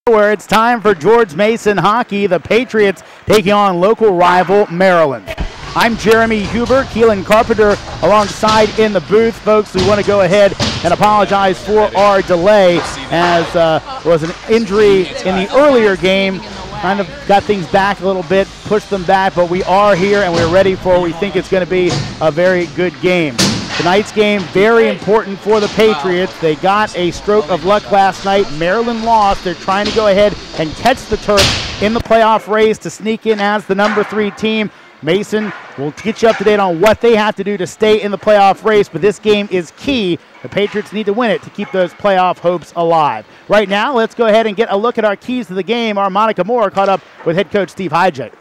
Where it's time for George Mason hockey. The Patriots taking on local rival Maryland. I'm Jeremy Huber, Keelan Carpenter alongside in the booth. Folks, we want to go ahead and apologize for our delay as there was an injury in the earlier game. Kind of got things back a little bit, pushed them back, but we are here and we're ready for what we think it's going to be a very good game. Tonight's game, very important for the Patriots. They got a stroke of luck last night. Maryland lost. They're trying to go ahead and catch the Terps in the playoff race to sneak in as the number 3 team. Mason will get you up to date on what they have to do to stay in the playoff race, but this game is key. The Patriots need to win it to keep those playoff hopes alive. Right now, let's go ahead and get a look at our keys to the game. Our Monica Moore caught up with head coach Steve Hyjek.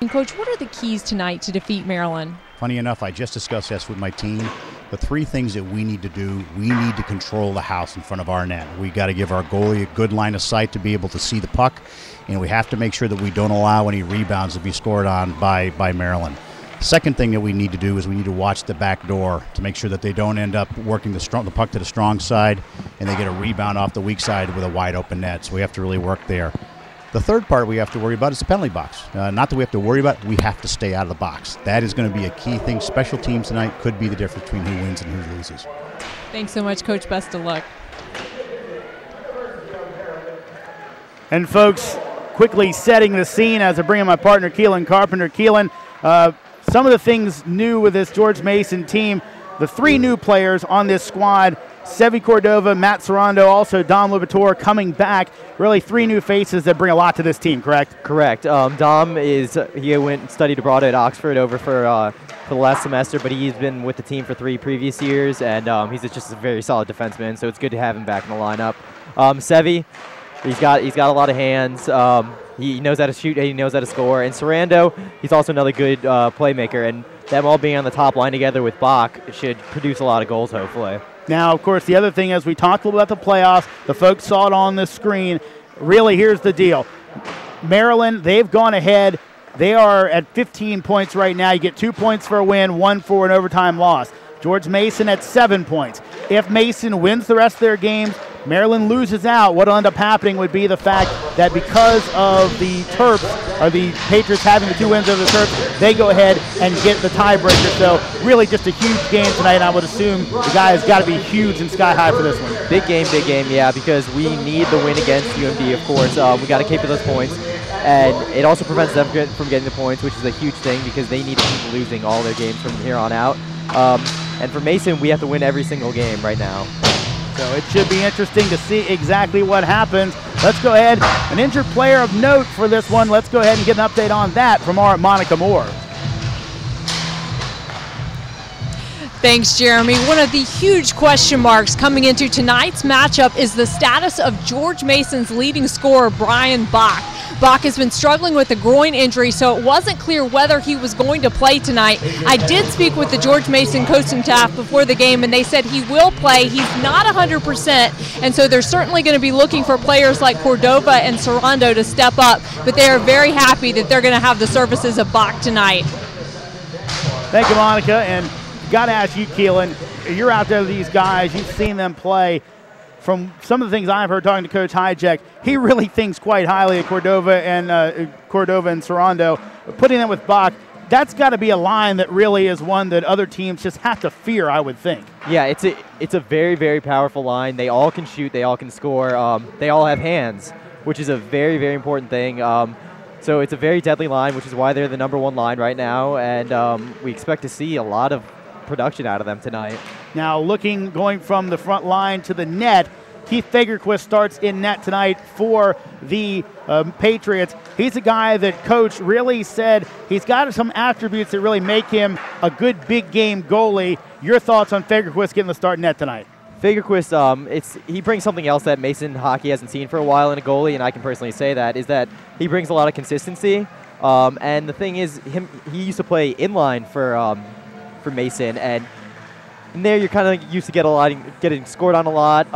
Coach, what are the keys tonight to defeat Maryland? Funny enough, I just discussed this with my team. The 3 things that we need to do, we need to control the house in front of our net. We got to give our goalie a good line of sight to be able to see the puck, and we have to make sure that we don't allow any rebounds to be scored on by Maryland. Second thing that we need to do is we need to watch the back door to make sure that they don't end up working the puck to the strong side and they get a rebound off the weak side with a wide open net. So we have to really work there. The third part we have to worry about is the penalty box. Not that we have to worry about it, we have to stay out of the box. That is going to be a key thing. Special teams tonight could be the difference between who wins and who loses. Thanks so much, Coach. Best of luck. And folks, quickly setting the scene as I bring in my partner, Keelan Carpenter. Keelan, some of the things new with this George Mason team, the 3 new players on this squad, Sevi Cordova, Matt Sarando, also Dom Libator coming back. Really 3 new faces that bring a lot to this team, correct? Correct. Dom he went and studied abroad at Oxford over for the last semester, but he's been with the team for 3 previous years, and he's just a very solid defenseman, so it's good to have him back in the lineup. Sevi, he's got a lot of hands. He knows how to shoot, he knows how to score. And Sarando, he's also another good playmaker, and them all being on the top line together with Bach should produce a lot of goals, hopefully. Now, of course, the other thing, as we talked a little about the playoffs, the folks saw it on the screen. Really, here's the deal. Maryland, they've gone ahead. They are at 15 points right now. You get 2 points for a win, 1 for an overtime loss. George Mason at 7 points. If Mason wins the rest of their games, Maryland loses out. What will end up happening would be the fact that because of the Terps, or the Patriots having the 2 wins over the Terps, they go ahead and get the tiebreaker. So really just a huge game tonight. I would assume the guy has got to be huge and sky high for this one. Big game, yeah, because we need the win against UMD, of course. We got to keep those points. And it also prevents them from getting the points, which is a huge thing because they need to keep losing all their games from here on out. And for Mason, we have to win every single game right now. So it should be interesting to see exactly what happens. Let's go ahead. An injured player of note for this one. Let's go ahead and get an update on that from our Monica Moore. Thanks, Jeremy. One of the huge question marks coming into tonight's matchup is the status of George Mason's leading scorer, Brian Bach. Bach has been struggling with a groin injury, so it wasn't clear whether he was going to play tonight. I did speak with the George Mason coaching staff before the game, and they said he will play. He's not 100%, and so they're certainly going to be looking for players like Cordova and Sarando to step up, but they are very happy that they're going to have the services of Bach tonight. Thank you, Monica, and got to ask you, Keelan, you're out there with these guys, you've seen them play. From some of the things I've heard talking to Coach Hyjek, he really thinks quite highly of Cordova and Sarando. Putting them with Bach, that's got to be a line that really is one that other teams just have to fear, I would think. Yeah, it's a very, very powerful line. They all can shoot, they all can score, they all have hands, which is a very, very important thing. So it's a very deadly line, which is why they're the #1 line right now, and we expect to see a lot of production out of them tonight. Now going from the front line to the net, Keith Fagerquist starts in net tonight for the Patriots. He's a guy that Coach really said he's got some attributes that really make him a good big game goalie. Your thoughts on Fagerquist getting the start in net tonight? Fagerquist, he brings something else that Mason hockey hasn't seen for a while in a goalie, and I can personally say that, is that he brings a lot of consistency. And the thing is, he used to play inline for Mason, and in there you're kind of used to getting scored on a lot,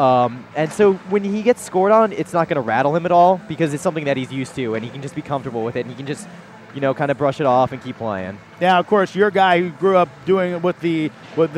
and so when he gets scored on, it's not going to rattle him at all because it's something that he's used to, and he can just be comfortable with it, and he can just kind of brush it off and keep playing. Now, of course, you're a guy who grew up doing it with the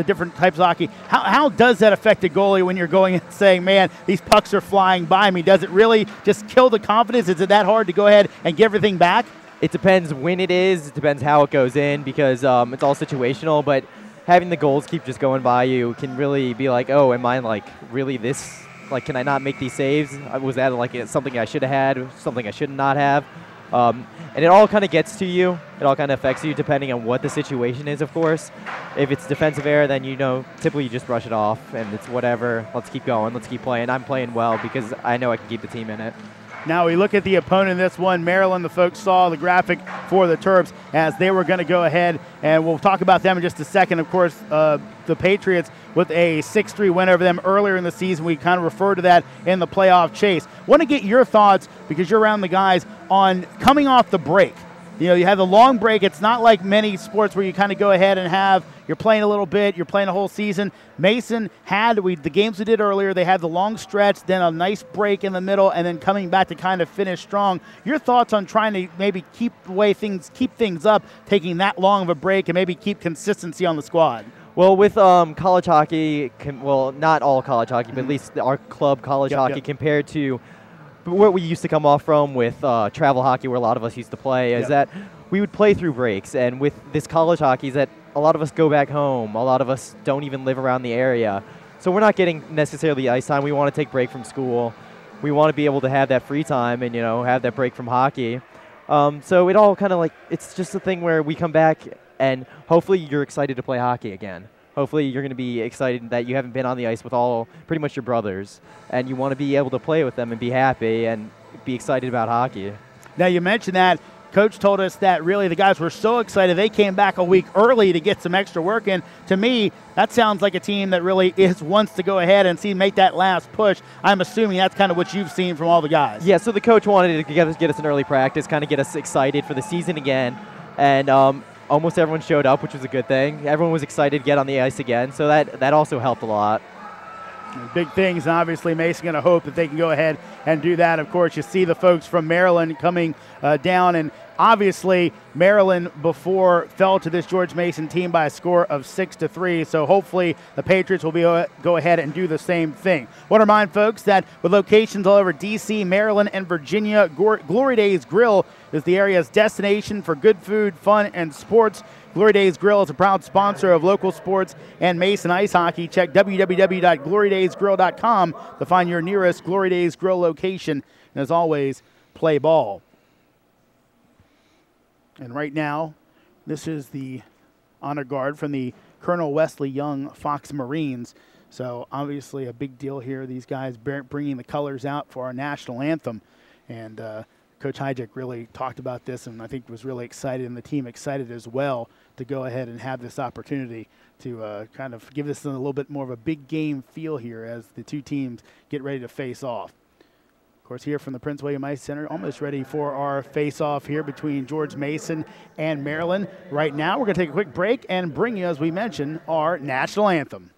different types of hockey. How does that affect a goalie when you're going and saying, man, these pucks are flying by me? Does it really just kill the confidence? Is it that hard to go ahead and get everything back? It depends when it is. It depends how it goes in because it's all situational. But having the goals keep just going by you can really be like, oh, am I like really this? Like, can I not make these saves? Was that like something I should have had, something I should not have? And it all kind of gets to you. It all kind of affects you depending on what the situation is, of course. If it's defensive error, then, typically you just brush it off and it's whatever. Let's keep going. Let's keep playing. I'm playing well because I know I can keep the team in it. Now we look at the opponent in this one, Maryland. The folks saw the graphic for the Terps as they were going to go ahead, and we'll talk about them in just a second. Of course, the Patriots with a 6-3 win over them earlier in the season. We kind of referred to that in the playoff chase. Want to get your thoughts, because you're around the guys, on coming off the break. You have the long break. It's not like many sports where you kind of go ahead and you're playing a little bit, you're playing a whole season. Mason had, the games we did earlier, they had the long stretch, then a nice break in the middle, and then coming back to kind of finish strong. Your thoughts on trying to maybe keep things up, taking that long of a break, and maybe keep consistency on the squad? Well, with college hockey, not all college hockey, but at least our club college hockey compared to what we used to come off from with travel hockey, where a lot of us used to play, is that we would play through breaks. And with this college hockey, is that a lot of us go back home. A lot of us don't even live around the area. So we're not getting necessarily ice time. We want to take break from school. We want to be able to have that free time and, have that break from hockey. So it all kind of it's just a thing where we come back and hopefully you're excited to play hockey again. Hopefully you're going to be excited that you haven't been on the ice with pretty much your brothers, and you want to be able to play with them and be happy and be excited about hockey. Now, you mentioned that. Coach told us that really the guys were so excited they came back a week early to get some extra work in. To me, that sounds like a team that really wants to go ahead and make that last push. I'm assuming that's kind of what you've seen from all the guys. Yeah, so the coach wanted to get us an early practice, kind of get us excited for the season again, and almost everyone showed up, which was a good thing. Everyone was excited to get on the ice again, so that also helped a lot. Big things, and obviously Mason going to hope that they can go ahead and do that. Of course, you see the folks from Maryland coming down, and obviously Maryland before fell to this George Mason team by a score of 6-3, so hopefully the Patriots will go ahead and do the same thing. Want to remind folks that with locations all over D.C., Maryland, and Virginia, Glory Days Grill is the area's destination for good food, fun, and sports. Glory Days Grill is a proud sponsor of local sports and Mason Ice Hockey. Check www.glorydaysgrill.com to find your nearest Glory Days Grill location. And as always, play ball. And right now, this is the honor guard from the Colonel Wesley Young Fox Marines. So obviously a big deal here. These guys bringing the colors out for our national anthem. And Coach Hyjek really talked about this and I think was really excited, and the team excited as well to go ahead and have this opportunity to kind of give this a little bit more of a big game feel here as the two teams get ready to face off. Of course, here from the Prince William Ice Center, almost ready for our face-off here between George Mason and Maryland. Right now, we're going to take a quick break and bring you, as we mentioned, our national anthem.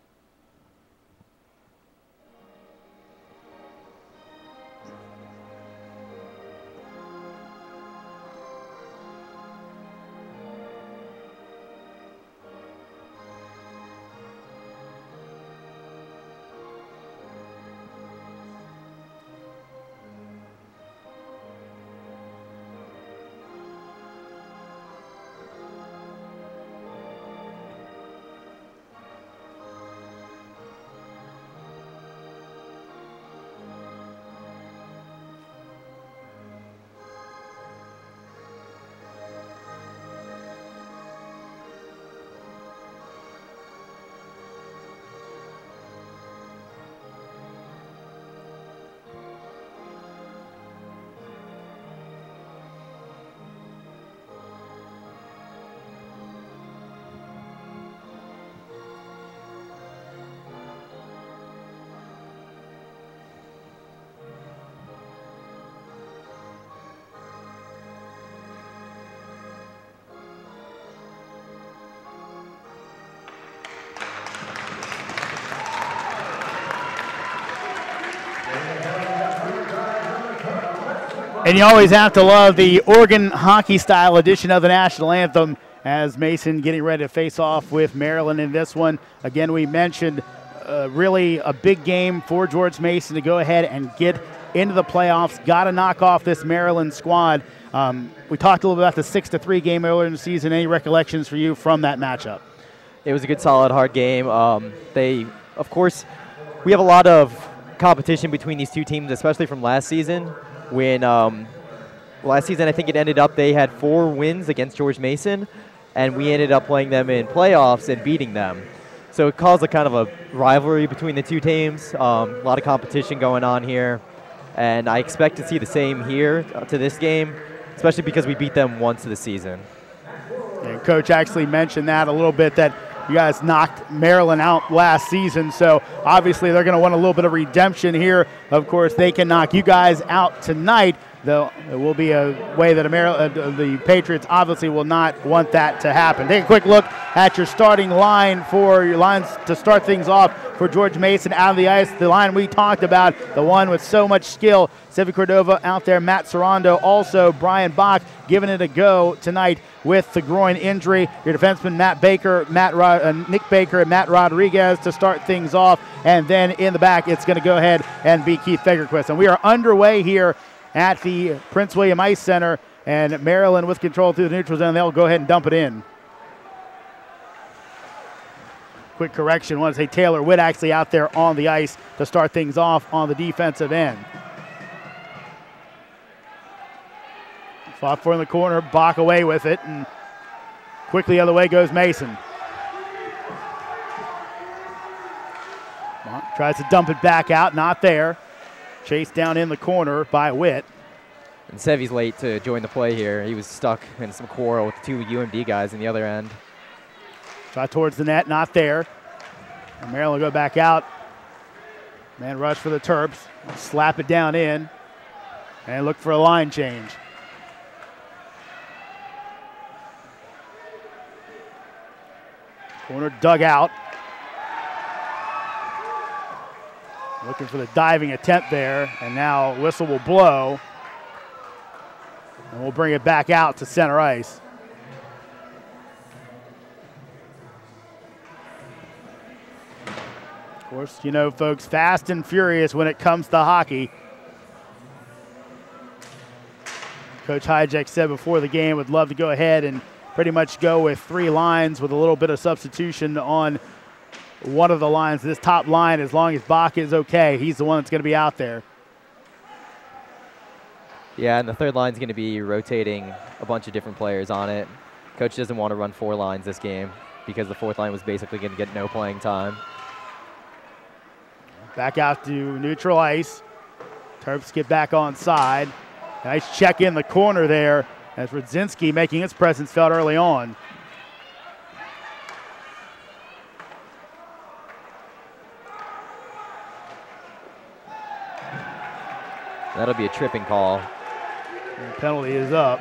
And you always have to love the Oregon hockey style edition of the national anthem as Mason getting ready to face off with Maryland in this one. Again, we mentioned really a big game for George Mason to go ahead and get into the playoffs. Got to knock off this Maryland squad. We talked a little bit about the 6-3 game earlier in the season. Any recollections for you from that matchup? It was a good, solid, hard game. Of course, we have a lot of competition between these two teams, especially from last season. When last season, I think it ended up they had 4 wins against George Mason, and we ended up playing them in playoffs and beating them. So it caused a kind of a rivalry between the two teams. A lot of competition going on here, and I expect to see the same here to this game, especially because we beat them once this season. And Coach actually mentioned that a little bit, that you guys knocked Maryland out last season, so obviously they're going to want a little bit of redemption here. Of course, they can knock you guys out tonight, though it will be a way that the Patriots obviously will not want that to happen. Take a quick look at your starting line for your lines to start things off for George Mason out of the ice. The line we talked about, the one with so much skill, Sevi Cordova out there, Matt Sarando, also Brian Bach giving it a go tonight with the groin injury. Your defenseman, Nick Baker, and Matt Rodriguez to start things off. And then in the back, it's going to go ahead and be Keith Fagerquist. And we are underway here at the Prince William Ice Center, and Maryland with control through the neutral zone. They'll go ahead and dump it in. Quick correction, I want to say Taylor Witt actually out there on the ice to start things off on the defensive end. Fought for in the corner, Bach away with it, and quickly the other way goes Mason. Tries to dump it back out, not there. Chased down in the corner by Witt. And Sevi's late to join the play here. He was stuck in some quarrel with the 2 UMD guys in the other end. Try towards the net, not there. And Maryland will go back out. Man rush for the Terps. Slap it down in. And look for a line change. Corner dug out. Looking for the diving attempt there. And now whistle will blow. And we'll bring it back out to center ice. Of course, you know, folks, fast and furious when it comes to hockey. Coach Hajek said before the game would love to go ahead and pretty much go with 3 lines with a little bit of substitution on one of the lines. This top line, as long as Bach is okay, he's the one that's going to be out there. Yeah, and the third line's going to be rotating a bunch of different players on it. Coach doesn't want to run 4 lines this game because the 4th line was basically going to get no playing time. Back out to neutral ice. Terps get back on side. Nice check in the corner there as Rudzinski making its presence felt early on. That'll be a tripping call. And the penalty is up.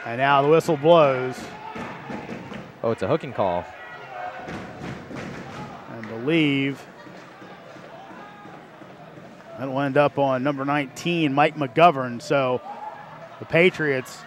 And now the whistle blows. Oh, it's a hooking call. I believe that'll end up on number 19, Mike McGovern. So the Patriots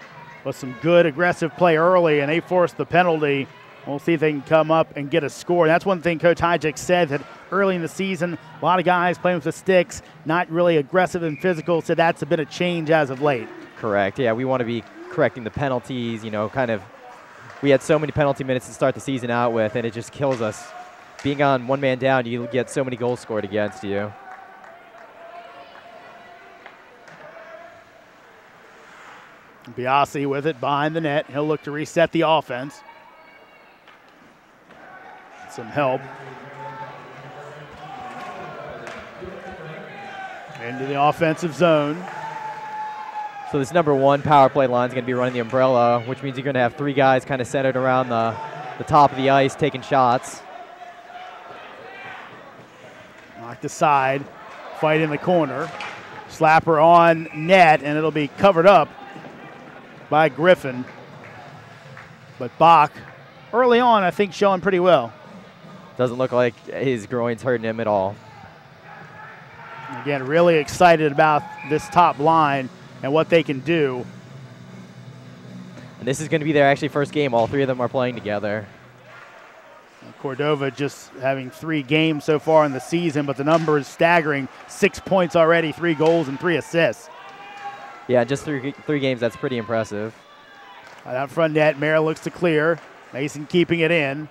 with some good aggressive play early, and they forced the penalty. We'll see if they can come up and get a score. And that's one thing Coach Hajek said, that early in the season, a lot of guys playing with the sticks, not really aggressive and physical, so that's a bit of change as of late. Correct. Yeah, we want to be correcting the penalties, you know, kind of. We had so many penalty minutes to start the season out with, and it just kills us. Being on 1 man down, you get so many goals scored against you. Biasi with it behind the net. He'll look to reset the offense. Some help. Into the offensive zone. So this number 1 power play line is going to be running the umbrella, which means you're going to have 3 guys kind of centered around the top of the ice taking shots. Knocked aside. Fight in the corner. Slapper on net, and it'll be covered up by Griffin. But Bach, early on, I think showing pretty well. Doesn't look like his groin's hurting him at all. Again, really excited about this top line and what they can do. And this is going to be their actually first game. All three of them are playing together. Cordova just having 3 games so far in the season, but the number is staggering. 6 points already, 3 goals and 3 assists. Yeah, just three games, that's pretty impressive. Out front net, Merrill looks to clear. Mason keeping it in.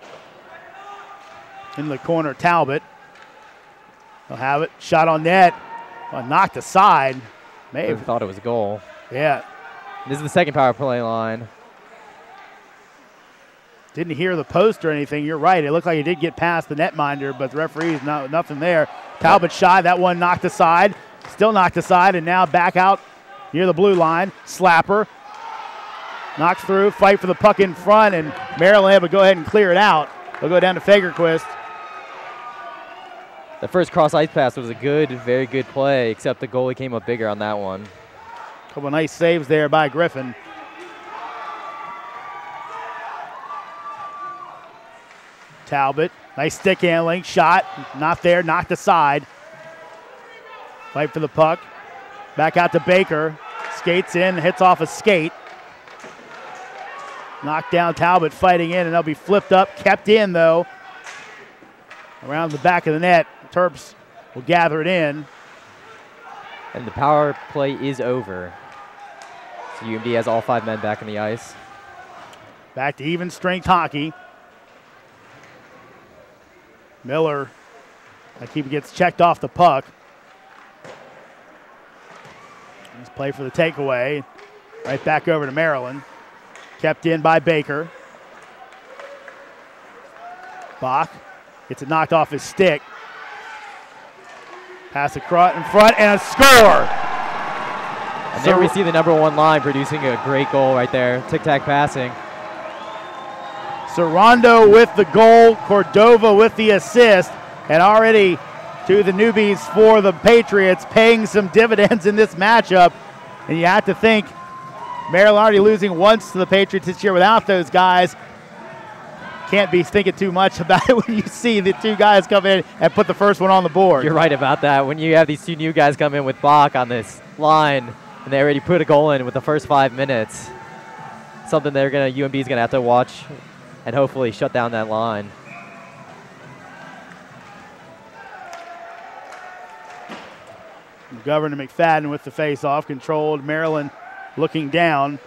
In the corner, Talbot. They'll have it. Shot on net. Well, knocked aside. May have thought it was a goal. Yeah. This is the second power play line. Didn't hear the post or anything. You're right. It looked like he did get past the netminder, but the referee's nothing there. Talbot shot. That one knocked aside. Still knocked aside, and now back out near the blue line. Slapper. Knocks through. Fight for the puck in front, and Maryland able to go ahead and clear it out. They'll go down to Fagerquist. The first cross ice pass was a good, very good play, except the goalie came up bigger on that one. Couple nice saves there by Griffin. Talbot, nice stick handling, shot, not there, knocked aside. Fight for the puck. Back out to Baker. Skates in, hits off a skate. Knocked down Talbot, fighting in, and they'll be flipped up, kept in though. Around the back of the net, Terps will gather it in. And the power play is over. So UMD has all 5 men back on the ice. Back to even strength hockey. Miller, he gets checked off the puck. Let's play for the takeaway. Right back over to Maryland. Kept in by Baker. Bach gets it knocked off his stick. Pass across in front and a score. And there we see the #1 line producing a great goal right there. Tic-tac passing. Sorondo with the goal, Cordova with the assist, and already to the newbies for the Patriots, paying some dividends in this matchup. And you have to think Maryland already losing once to the Patriots this year without those guys. Can't be thinking too much about it when you see the 2 guys come in and put the first one on the board. You're right about that. When you have these 2 new guys come in with Bach on this line, and they already put a goal in with the first 5 minutes, something UMB's gonna have to watch and hopefully shut down that line. McGovern and McFadden with the face-off, controlled. Maryland looking down.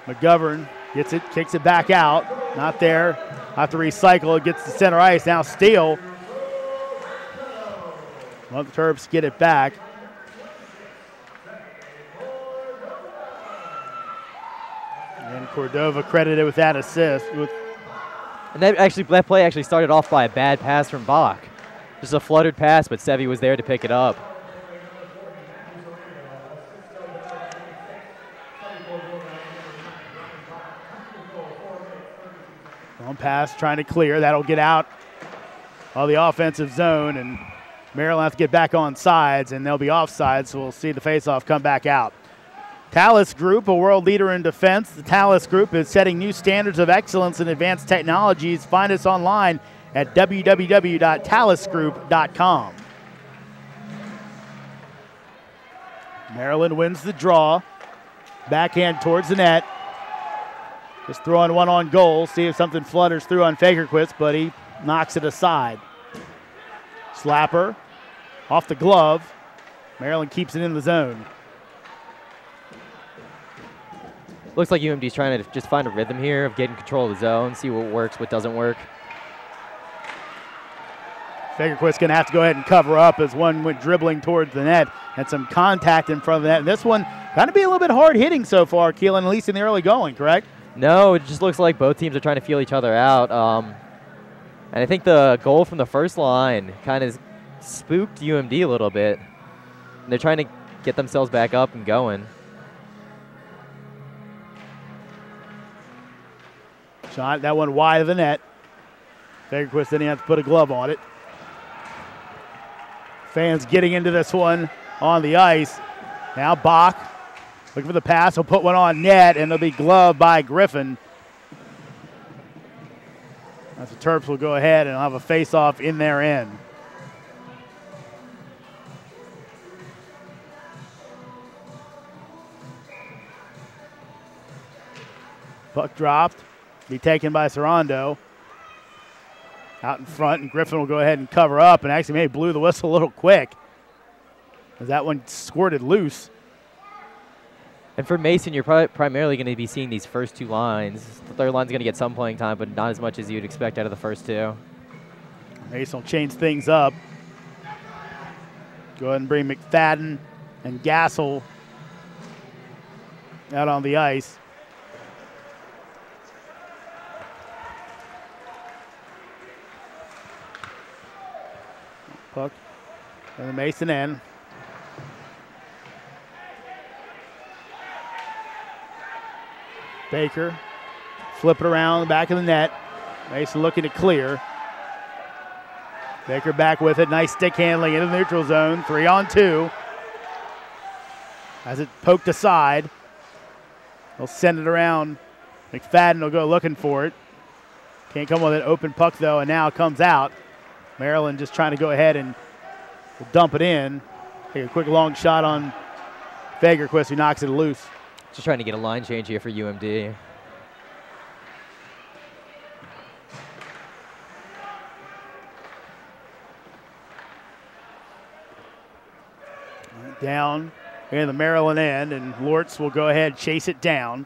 McGovern gets it, kicks it back out. Not there. Have to recycle. It gets to center ice. Now Steele. Well, the Terps get it back. And Cordova credited with that assist. And that play actually started off by a bad pass from Bach. Just a fluttered pass, but Sevi was there to pick it up. On pass, trying to clear. That'll get out of the offensive zone, and Maryland has to get back on sides, and they'll be offside, so we'll see the faceoff come back out. Talus Group, a world leader in defense. The Talus Group is setting new standards of excellence in advanced technologies. Find us online at www.talusgroup.com. Maryland wins the draw. Backhand towards the net. Just throwing one on goal. See if something flutters through on Fagerquist, but he knocks it aside. Slapper off the glove. Maryland keeps it in the zone. Looks like UMD's trying to just find a rhythm here of getting control of the zone, see what works, what doesn't work. Fagerquist's going to have to go ahead and cover up as one went dribbling towards the net and some contact in front of the net. And this one going to be a little bit hard hitting so far, Keelan, at least in the early going, correct? No, it just looks like both teams are trying to feel each other out. And I think the goal from the first line kind of spooked UMD a little bit. And they're trying to get themselves back up and going. Shot, that one wide of the net. Fagerquist didn't have to put a glove on it. Fans getting into this one on the ice. Now Bach looking for the pass. He'll put one on net, and it'll be gloved by Griffin. That's the Terps will go ahead and have a face-off in their end. Puck dropped. Be taken by Sarando. Out in front, and Griffin will go ahead and cover up, and actually maybe blew the whistle a little quick, as that one squirted loose. And for Mason, you're probably primarily going to be seeing these first two lines. The third line's going to get some playing time, but not as much as you'd expect out of the first two. Mason will change things up. Go ahead and bring McFadden and Gassel out on the ice. Puck and the Mason end. Baker flip it around the back of the net. Mason looking to clear. Baker back with it. Nice stick handling into the neutral zone. 3-on-2. As it poked aside. They'll send it around. McFadden will go looking for it. Can't come with an open puck though, and now it comes out. Maryland just trying to go ahead and dump it in. Take a quick long shot on Fagerquist, who knocks it loose. Just trying to get a line change here for UMD. Down in the Maryland end, and Lortz will go ahead and chase it down.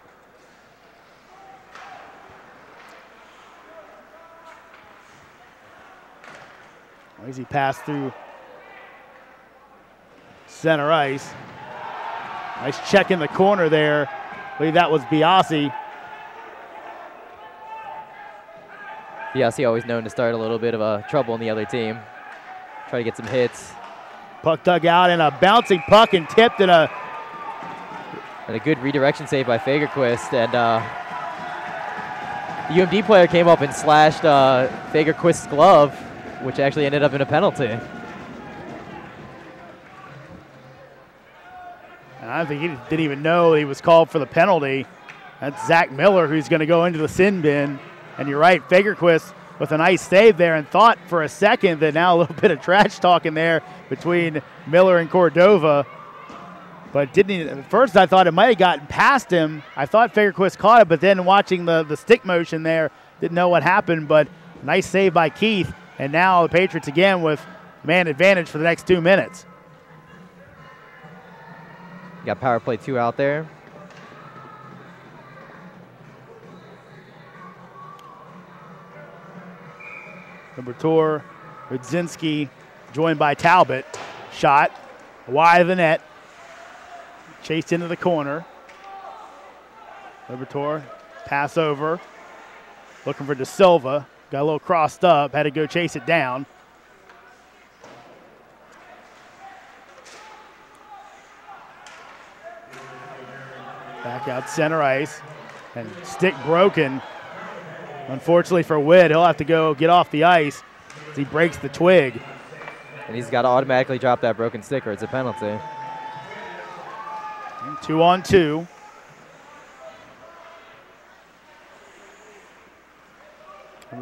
Easy pass through center ice. Nice check in the corner there. I believe that was Biasi. Biasi always known to start a little bit of trouble in the other team. Try to get some hits. Puck dug out, and a bouncing puck and tipped, and a good redirection save by Fagerquist. And the UMD player came up and slashed Fagerquist's glove, which actually ended up in a penalty. And I think he didn't even know he was called for the penalty. That's Zach Miller, who's going to go into the sin bin. And you're right, Fagerquist with a nice save there, and thought for a second that now a little bit of trash talking there between Miller and Cordova. But didn't he, at first I thought it might have gotten past him. I thought Fagerquist caught it, but then watching the stick motion there, didn't know what happened. But nice save by Keith. And now the Patriots again with man advantage for the next 2 minutes. You got power play 2 out there. Bertor, Rudzinski, joined by Talbot. Shot wide of the net. Chased into the corner. Bertor, pass over. Looking for De Silva. Got a little crossed up, had to go chase it down. Back out center ice, and stick broken. Unfortunately for Witt, he'll have to go get off the ice as he breaks the twig. And he's got to automatically drop that broken stick or it's a penalty. And 2-on-2.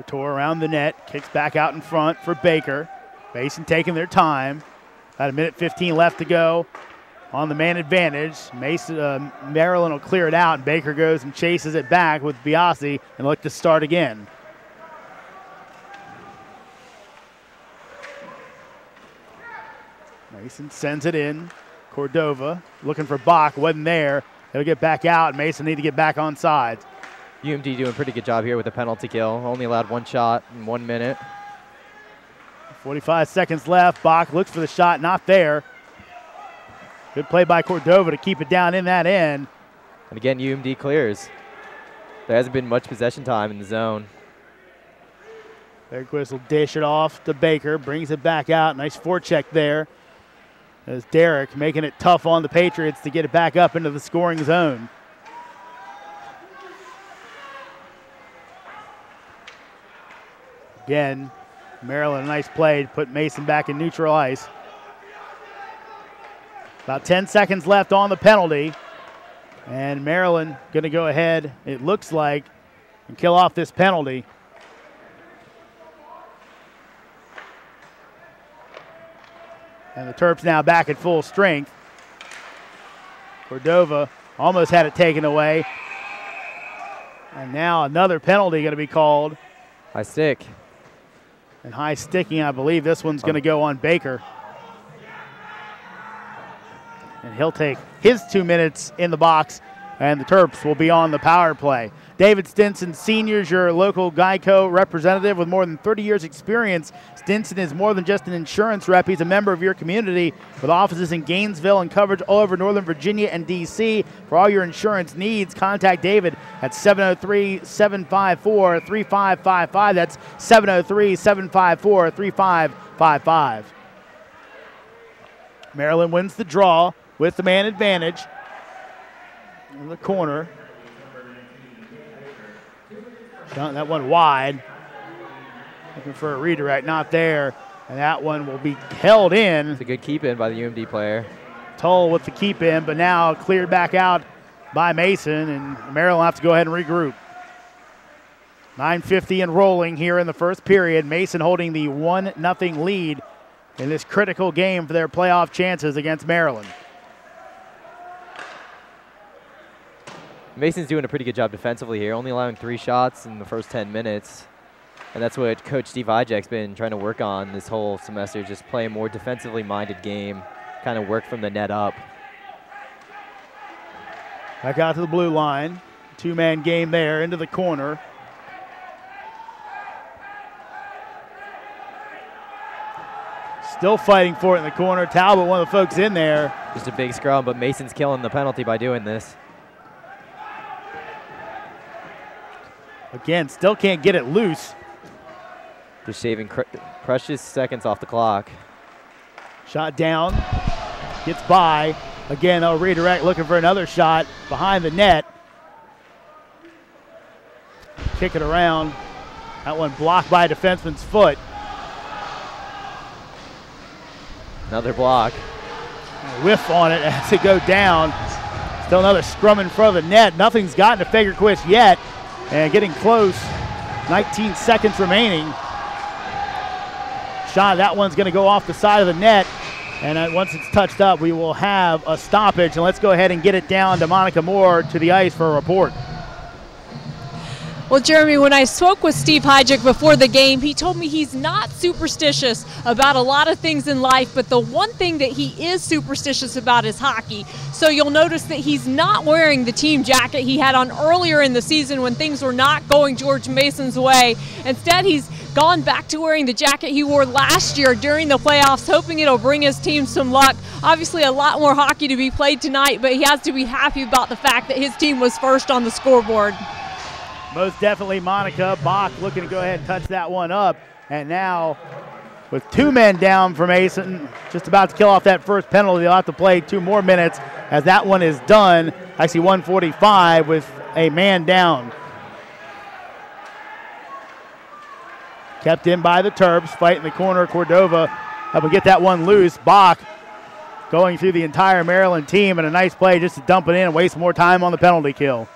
Tour around the net, kicks back out in front for Baker. Mason taking their time. About 1:15 left to go on the man advantage. Maryland will clear it out, and Baker goes and chases it back with Biasi and look to start again. Mason sends it in. Cordova looking for Bach, wasn't there. He'll get back out. Mason need to get back on sides. UMD doing a pretty good job here with the penalty kill. Only allowed 1 shot in 1 minute. 45 seconds left. Bach looks for the shot, not there. Good play by Cordova to keep it down in that end. And again, UMD clears. There hasn't been much possession time in the zone. Bergquist will dish it off to Baker, brings it back out. Nice forecheck there. As Derek making it tough on the Patriots to get it back up into the scoring zone. Again, Maryland, a nice play to put Mason back in neutral ice. About 10 seconds left on the penalty. And Maryland going to go ahead, it looks like, and kill off this penalty. And the Terps now back at full strength. Cordova almost had it taken away. And now another penalty going to be called. High stick. And high sticking, I believe this one's going to go on Baker. And he'll take his 2 minutes in the box, and the Terps will be on the power play. David Stinson Sr. is your local Geico representative with more than 30 years experience. Stinson is more than just an insurance rep. He's a member of your community with offices in Gainesville and coverage all over Northern Virginia and D.C. For all your insurance needs, contact David at 703-754-3555. That's 703-754-3555. Maryland wins the draw with the man advantage in the corner. That one wide. Looking for a redirect, not there. And that one will be held in. It's a good keep in by the UMD player. Toll with the keep in, but now cleared back out by Mason, and Maryland will have to go ahead and regroup. 9:50 and rolling here in the first period. Mason holding the 1-0 lead in this critical game for their playoff chances against Maryland. Mason's doing a pretty good job defensively here, only allowing 3 shots in the first 10 minutes. And that's what Coach Steve Hijak's been trying to work on this whole semester, just play a more defensively minded game, kind of work from the net up. Back out to the blue line. 2-man game there into the corner. Still fighting for it in the corner. Talbot, one of the folks in there. Just a big scrum, but Mason's killing the penalty by doing this. Again, still can't get it loose. Just shaving precious seconds off the clock. Shot down, gets by. Again, they'll redirect, looking for another shot behind the net. Kick it around. That one blocked by a defenseman's foot. Another block. A whiff on it as it go down. Still another scrum in front of the net. Nothing's gotten to Fagerquist yet. And getting close, 19 seconds remaining. Shot, that one's going to go off the side of the net. And once it's touched up, we will have a stoppage. And let's go ahead and get it down to Monica Moore to the ice for a report. Well, Jeremy, when I spoke with Steve Hijek before the game, he told me he's not superstitious about a lot of things in life, but the one thing that he is superstitious about is hockey. So you'll notice that he's not wearing the team jacket he had on earlier in the season when things were not going George Mason's way. Instead, he's gone back to wearing the jacket he wore last year during the playoffs, hoping it'll bring his team some luck. Obviously, a lot more hockey to be played tonight, but he has to be happy about the fact that his team was first on the scoreboard. Most definitely Monica. Bach looking to go ahead and touch that one up. And now with 2 men down for Mason, just about to kill off that first penalty. They'll have to play 2 more minutes as that one is done. I see 1:45 with a man down. Kept in by the Terps, fighting the corner. Cordova helping get that one loose. Bach going through the entire Maryland team, and a nice play just to dump it in and waste more time on the penalty kill.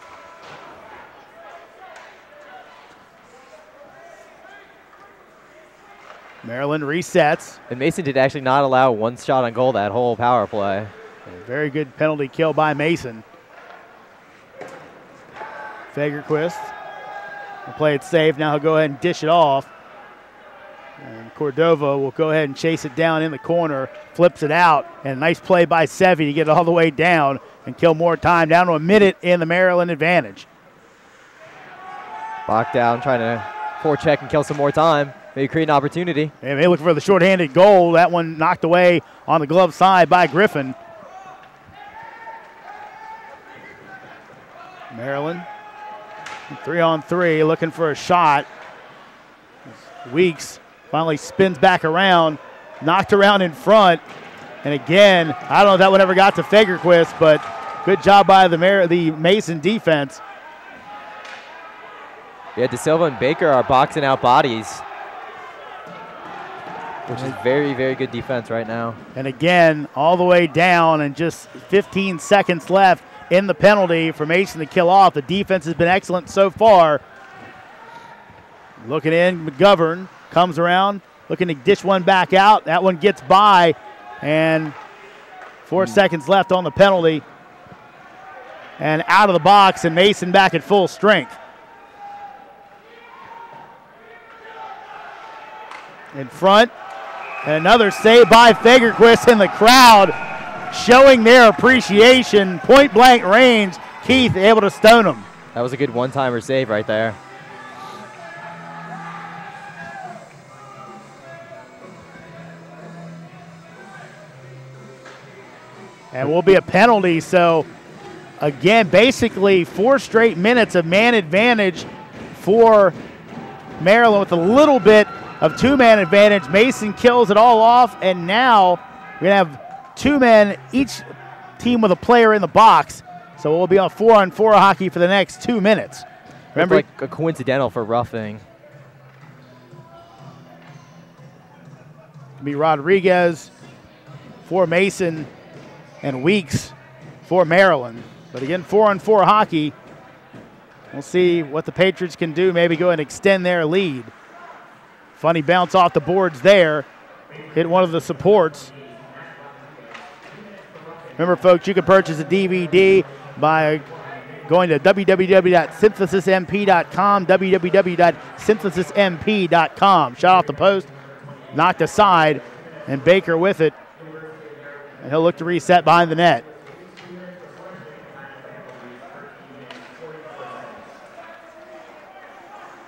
Maryland resets. And Mason did actually not allow 1 shot on goal that whole power play. A very good penalty kill by Mason. Fagerquist will play it safe. Now he'll go ahead and dish it off. And Cordova will go ahead and chase it down in the corner, flips it out, and a nice play by Sevi to get it all the way down and kill more time, down to a minute in the Maryland advantage. Bach down, trying to forecheck and kill some more time. Maybe create an opportunity. And they look for the shorthanded goal. That one knocked away on the glove side by Griffin. Maryland, 3-on-3, looking for a shot. Weeks finally spins back around, knocked around in front. And again, I don't know if that one ever got to Fagerquist, but good job by the Mason defense. Yeah, De Silva and Baker are boxing out bodies, which is very, very good defense right now. And again, all the way down and just 15 seconds left in the penalty for Mason to kill off. The defense has been excellent so far. Looking in, McGovern comes around, looking to dish one back out. That one gets by, and 4 seconds left on the penalty. And out of the box, and Mason back at full strength. in front. And another save by Fagerquist, and the crowd showing their appreciation. Point blank range. Keith able to stone him. That was a good one-timer save right there. And will be a penalty. So again, basically 4 straight minutes of man advantage for Maryland with a little bit of 2-man advantage. Mason kills it all off, and now we're going to have 2 men, each team with a player in the box. So we'll be on 4-on-4 hockey for the next 2 minutes. Remember, like a coincidental for roughing. Be Rodriguez for Mason and Weeks for Maryland. But again, 4-on-4 hockey. We'll see what the Patriots can do, maybe go and extend their lead. Funny bounce off the boards there. Hit one of the supports. Remember, folks, you can purchase a DVD by going to www.synthesismp.com, www.synthesismp.com. Shot off the post, knocked aside, and Baker with it. And he'll look to reset behind the net.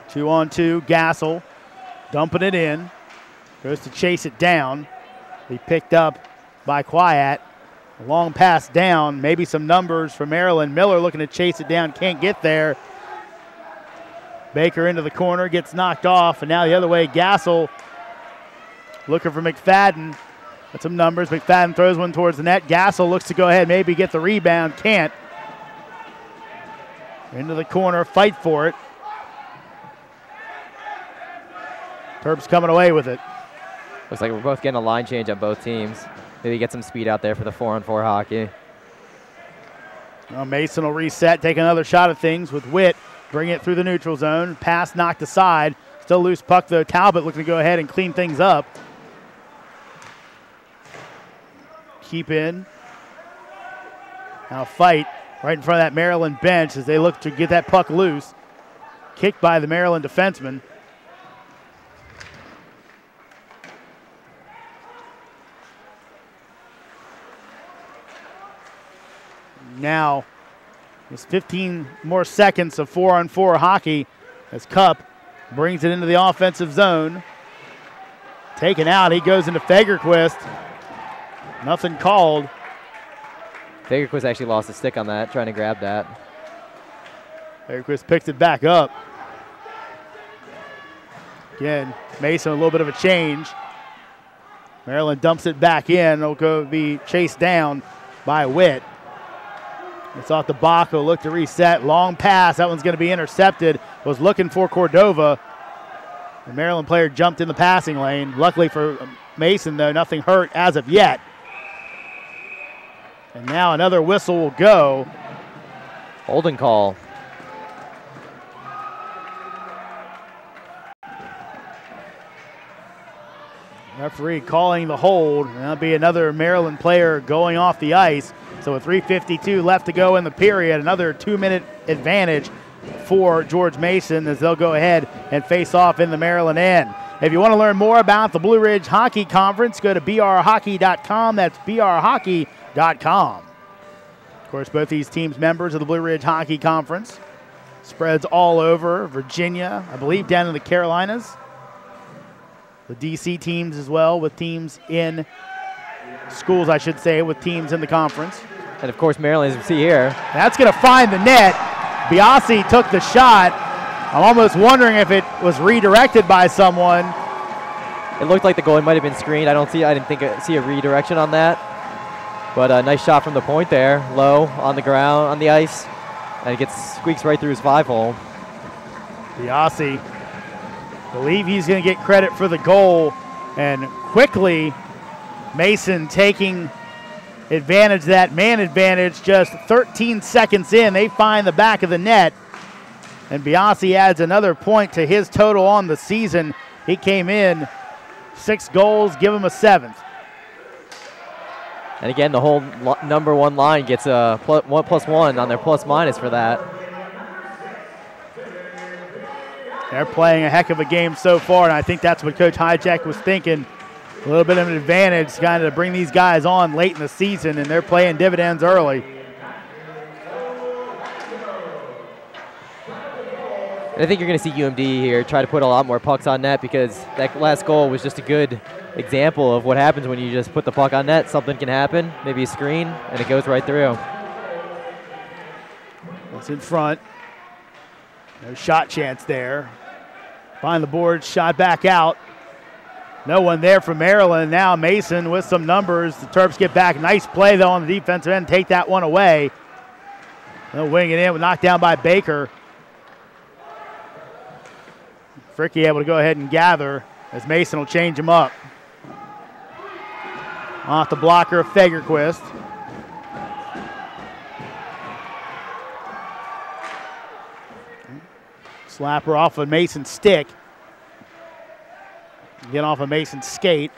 Two-on-two, Gassel dumping it in. Goes to chase it down. He picked up by Quiet. A long pass down, maybe some numbers for Maryland. Miller looking to chase it down, can't get there. Baker into the corner, gets knocked off, and now the other way, Gassel looking for McFadden. Got some numbers. McFadden throws one towards the net. Gassel looks to go ahead, maybe get the rebound, can't. Into the corner, fight for it. Terps coming away with it. Looks like we're both getting a line change on both teams. Maybe get some speed out there for the 4-on-4 hockey. Well, Mason will reset, take another shot at things with Witt. Bring it through the neutral zone. Pass knocked aside. Still loose puck though. Talbot looking to go ahead and clean things up. Keep in. Now a fight right in front of that Maryland bench as they look to get that puck loose. Kicked by the Maryland defenseman. Now, there's 15 more seconds of 4-on-4 hockey as Cup brings it into the offensive zone. Taken out, he goes into Fagerquist. Nothing called. Fagerquist actually lost a stick on that, trying to grab that. Fagerquist picked it back up. Again, Mason a little bit of a change. Maryland dumps it back in. It'll go be chased down by Witt. It's off the Baco, look to reset. Long pass, that one's going to be intercepted. Was looking for Cordova. The Maryland player jumped in the passing lane. Luckily for Mason, though, nothing hurt as of yet. And now another whistle will go. Holding call. Referee calling the hold. And that'll be another Maryland player going off the ice. So with 3:52 left to go in the period, another 2-minute advantage for George Mason as they'll go ahead and face off in the Maryland end. If you want to learn more about the Blue Ridge Hockey Conference, go to brhockey.com. That's brhockey.com. Of course, both these teams members of the Blue Ridge Hockey Conference. Spreads all over Virginia, I believe down in the Carolinas. The DC teams as well, with teams in schools, I should say, with teams in the conference. And of course, Maryland, as you see here. That's going to find the net. Biasi took the shot. I'm almost wondering if it was redirected by someone. It looked like the goalie might have been screened. I didn't see a redirection on that. But a nice shot from the point there, low on the ground, on the ice. And it squeaks right through his 5-hole. Biasi, believe he's going to get credit for the goal. And quickly, Mason taking advantage of that man advantage. Just 13 seconds in, they find the back of the net. And Biasi adds another point to his total on the season. He came in 6 goals, give him a 7th. And again, the whole number 1 line gets a +1 on their plus minus for that. They're playing a heck of a game so far, and I think that's what Coach Hajek was thinking. A little bit of an advantage kind of to bring these guys on late in the season, and they're playing dividends early. I think you're going to see UMD here try to put a lot more pucks on net, because that last goal was just a good example of what happens when you just put the puck on net. Something can happen, maybe a screen, and it goes right through. It's in front. No shot chance there. Behind the board, shot back out. No one there for Maryland. Now Mason with some numbers. The Terps get back. Nice play, though, on the defensive end. Take that one away. They'll wing it in. Knocked down by Baker. Fricky able to go ahead and gather as Mason will change him up. Off the blocker of Fagerquist. Slapper off of Mason's stick. Get off of Mason's skate.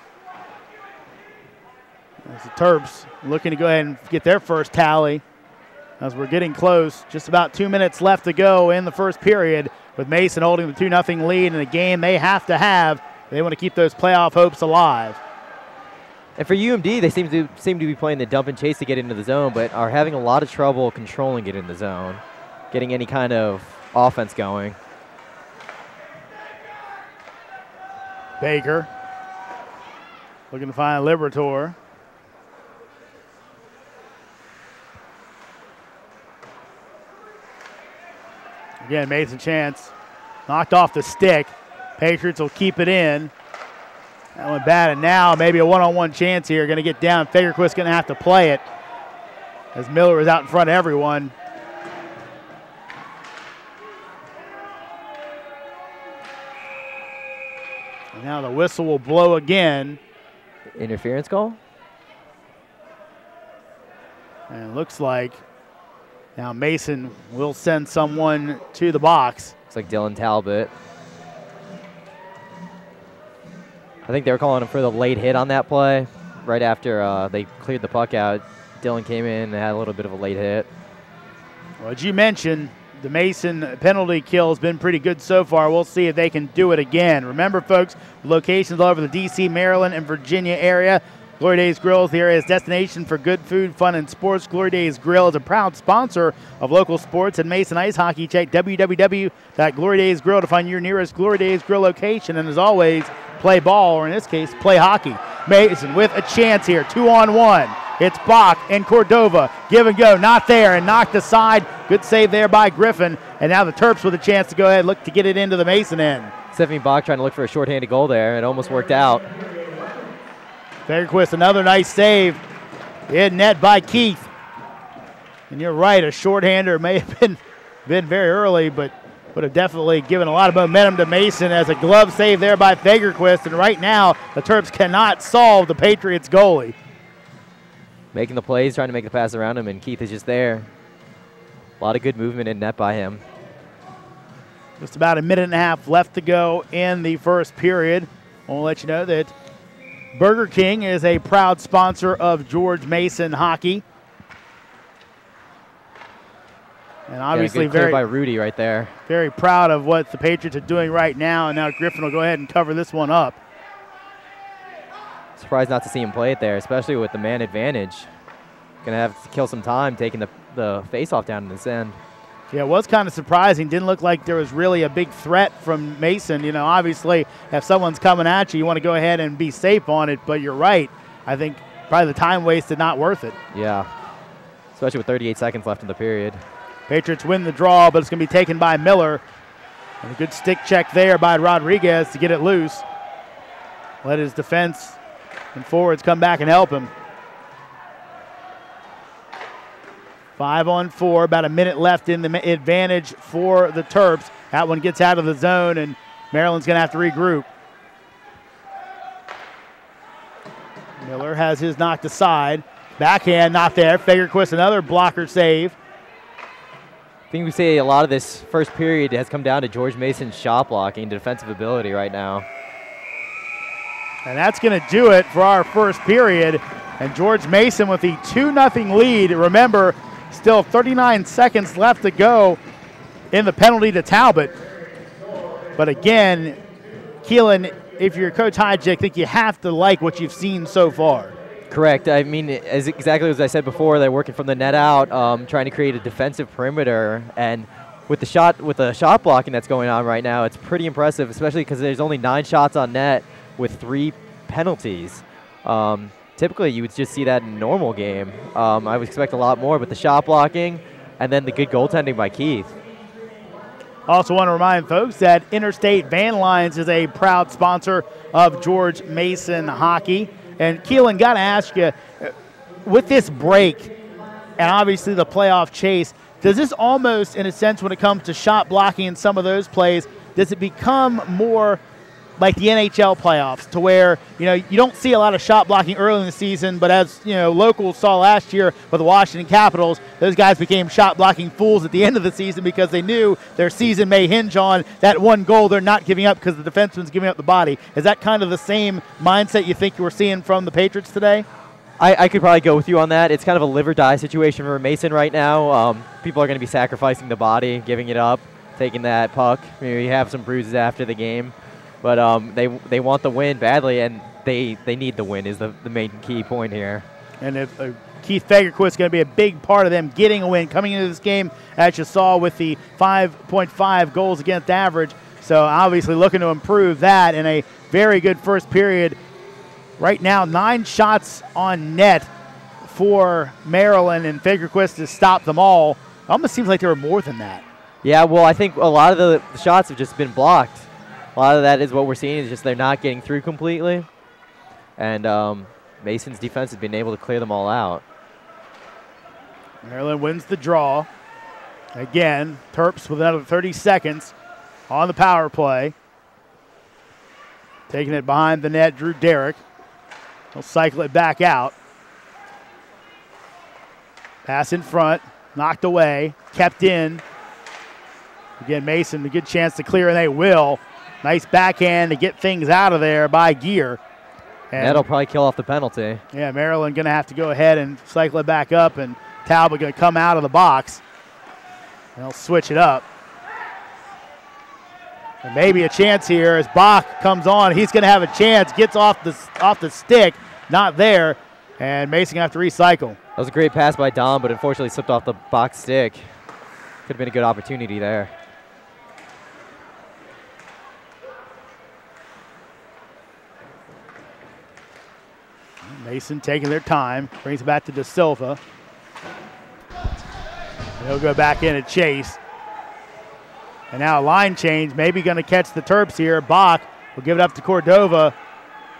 As the Terps looking to go ahead and get their first tally as we're getting close. Just about 2 minutes left to go in the first period, with Mason holding the 2-0 lead in a game they have to have. They want to keep those playoff hopes alive. And for UMD, they seem to be playing the dump and chase to get into the zone, but are having a lot of trouble controlling it in the zone, getting any kind of offense going. Baker looking to find Liberator. Again, Mason chance. Knocked off the stick. Patriots will keep it in. That went bad, and now maybe a one-on-one chance here. Going to get down. Fagerquist's going to have to play it as Miller is out in front of everyone. And now the whistle will blow again. Interference call? And it looks like now Mason will send someone to the box. Looks like Dylan Talbot. I think they were calling him for the late hit on that play. Right after they cleared the puck out, Dylan came in and had a little bit of a late hit. Well, as you mentioned, the Mason penalty kill has been pretty good so far. We'll see if they can do it again. Remember, folks, locations all over the D.C., Maryland, and Virginia area. Glory Days Grill is the area's destination for good food, fun, and sports. Glory Days Grill is a proud sponsor of local sports and Mason Ice Hockey. Check www.glorydaysgrill to find your nearest Glory Days Grill location. And as always, play ball, or in this case, play hockey. Mason with a chance here, 2-on-1. It's Bach and Cordova. Give and go, not there, and knocked aside. Good save there by Griffin. And now the Terps with a chance to go ahead and look to get it into the Mason end. Stephanie Bach trying to look for a shorthanded goal there. It almost worked out. Fagerquist, another nice save. In net by Keith. And you're right, a shorthander may have been very early, but would have definitely given a lot of momentum to Mason as a glove save there by Fagerquist. And right now, the Terps cannot solve the Patriots goalie. Making the plays, trying to make the pass around him, and Keith is just there. A lot of good movement in net by him. Just about a minute and a half left to go in the first period. I want to let you know that Burger King is a proud sponsor of George Mason hockey. And obviously very by Rudy right there. Very proud of what the Patriots are doing right now. And now Griffin will go ahead and cover this one up. Surprised not to see him play it there, especially with the man advantage. Gonna have to kill some time taking the face-off down in this end. Yeah, it was kind of surprising. Didn't look like there was really a big threat from Mason. You know, obviously, if someone's coming at you, you want to go ahead and be safe on it. But you're right. I think probably the time wasted not worth it. Yeah, especially with 38 seconds left in the period. Patriots win the draw, but it's going to be taken by Miller. And a good stick check there by Rodriguez to get it loose. Let his defense and forwards come back and help him. 5-on-4, about a minute left in the advantage for the Terps. That one gets out of the zone, and Maryland's going to have to regroup. Miller has his knocked aside. Backhand, not there. Fagerquist, another blocker save. I think we say a lot of this first period has come down to George Mason's shot blocking, defensive ability right now. And that's going to do it for our first period. And George Mason with the 2-0 lead. Remember, still 39 seconds left to go in the penalty to Talbot. But again, Keelan, if you're Coach Hyde, I think you have to like what you've seen so far. Correct. I mean, exactly as I said before, they're working from the net out, trying to create a defensive perimeter, and with the shot blocking that's going on right now, it's pretty impressive, especially because there's only 9 shots on net with 3 penalties. Typically, you would just see that in a normal game. I would expect a lot more, but the shot blocking and then the good goaltending by Keith. Also want to remind folks that Interstate Van Lines is a proud sponsor of George Mason hockey. And Keelan, got to ask you, with this break and obviously the playoff chase, does this almost, in a sense, when it comes to shot blocking and some of those plays, does it become more like the NHL playoffs, to where, you know, you don't see a lot of shot blocking early in the season, but as, you know, locals saw last year with the Washington Capitals, those guys became shot blocking fools at the end of the season because they knew their season may hinge on that one goal they're not giving up because the defenseman's giving up the body. Is that kind of the same mindset you think you were seeing from the Patriots today? I could probably go with you on that. It's kind of a live or die situation for Mason right now. People are going to be sacrificing the body, giving it up, taking that puck. Maybe you have some bruises after the game. But they want the win badly, and they need the win is the main key point here. And if Keith Fagerquist is going to be a big part of them getting a win coming into this game, as you saw with the 5.5 goals against average. So obviously looking to improve that in a very good first period. Right now, 9 shots on net for Maryland, and Fagerquist has stopped them all. It almost seems like there were more than that. Yeah, well, I think a lot of the shots have just been blocked. A lot of that is what we're seeing is just they're not getting through completely. And Mason's defense has been able to clear them all out. Maryland wins the draw. Again, Terps with another 30 seconds on the power play. Taking it behind the net, Drew Derrick. He'll cycle it back out. Pass in front, knocked away, kept in. Again, Mason, a good chance to clear, and they will. Nice backhand to get things out of there by Gear. And that'll probably kill off the penalty. Yeah, Maryland going to have to go ahead and cycle it back up, and Talbot going to come out of the box. They'll switch it up. And maybe a chance here as Bach comes on. He's going to have a chance, gets off the stick, not there, and Mason going to have to recycle. That was a great pass by Dom, but unfortunately slipped off the box stick. Could have been a good opportunity there. Mason taking their time, brings it back to De Silva. He'll go back in and chase. And now a line change, maybe going to catch the Terps here. Bach will give it up to Cordova.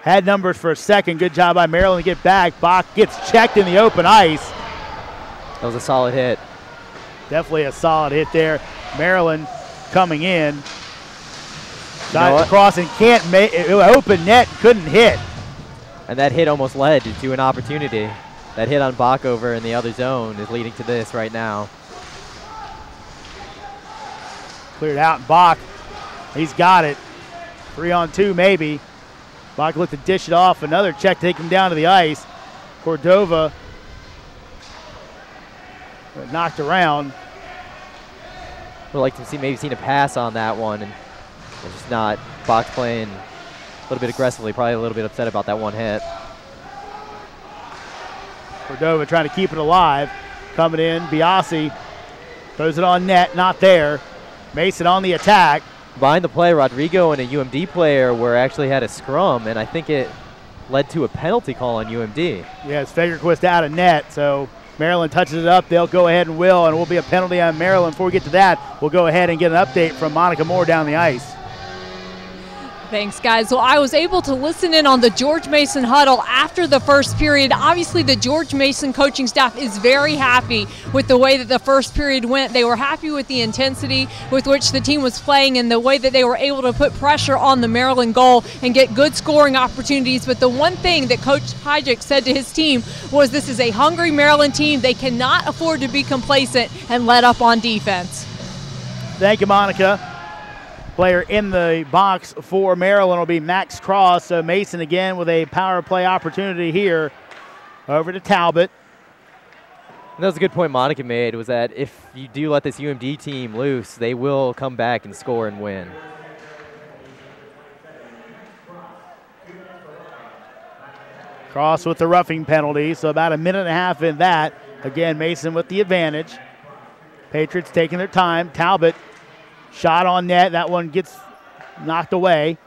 Had numbers for a second. Good job by Maryland to get back. Bach gets checked in the open ice. That was a solid hit. Definitely a solid hit there. Maryland coming in. Shot across and can't make it. Open net, couldn't hit. And that hit almost led to an opportunity. That hit on Bach over in the other zone is leading to this right now. Cleared out, Bach, he's got it. 3-on-2 maybe. Bach looked to dish it off. Another check, take him down to the ice. Cordova knocked around. Would like to see maybe seen a pass on that one, and it's just not. Bach playing a little bit aggressively, probably a little bit upset about that one hit. Cordova trying to keep it alive. Coming in, Biasi throws it on net, not there. Mason on the attack. Behind the play, Rodrigo and a UMD player were actually had a scrum, and I think it led to a penalty call on UMD. Yes, Fagerquist out of net, so Maryland touches it up. They'll go ahead and will, and it will be a penalty on Maryland. Before we get to that, we'll go ahead and get an update from Monica Moore down the ice. Thanks, guys. Well, I was able to listen in on the George Mason huddle after the first period. Obviously, the George Mason coaching staff is very happy with the way that the first period went. They were happy with the intensity with which the team was playing and the way that they were able to put pressure on the Maryland goal and get good scoring opportunities. But the one thing that Coach Hyjek said to his team was this is a hungry Maryland team. They cannot afford to be complacent and let up on defense. Thank you, Monica. Player in the box for Maryland will be Max Cross. So Mason again with a power play opportunity here. Over to Talbot. And that was a good point Monica made, was that if you do let this UMD team loose, they will come back and score and win. Cross with the roughing penalty, so about a minute and a half in that. Again, Mason with the advantage. Patriots taking their time. Talbot, shot on net. That one gets knocked away.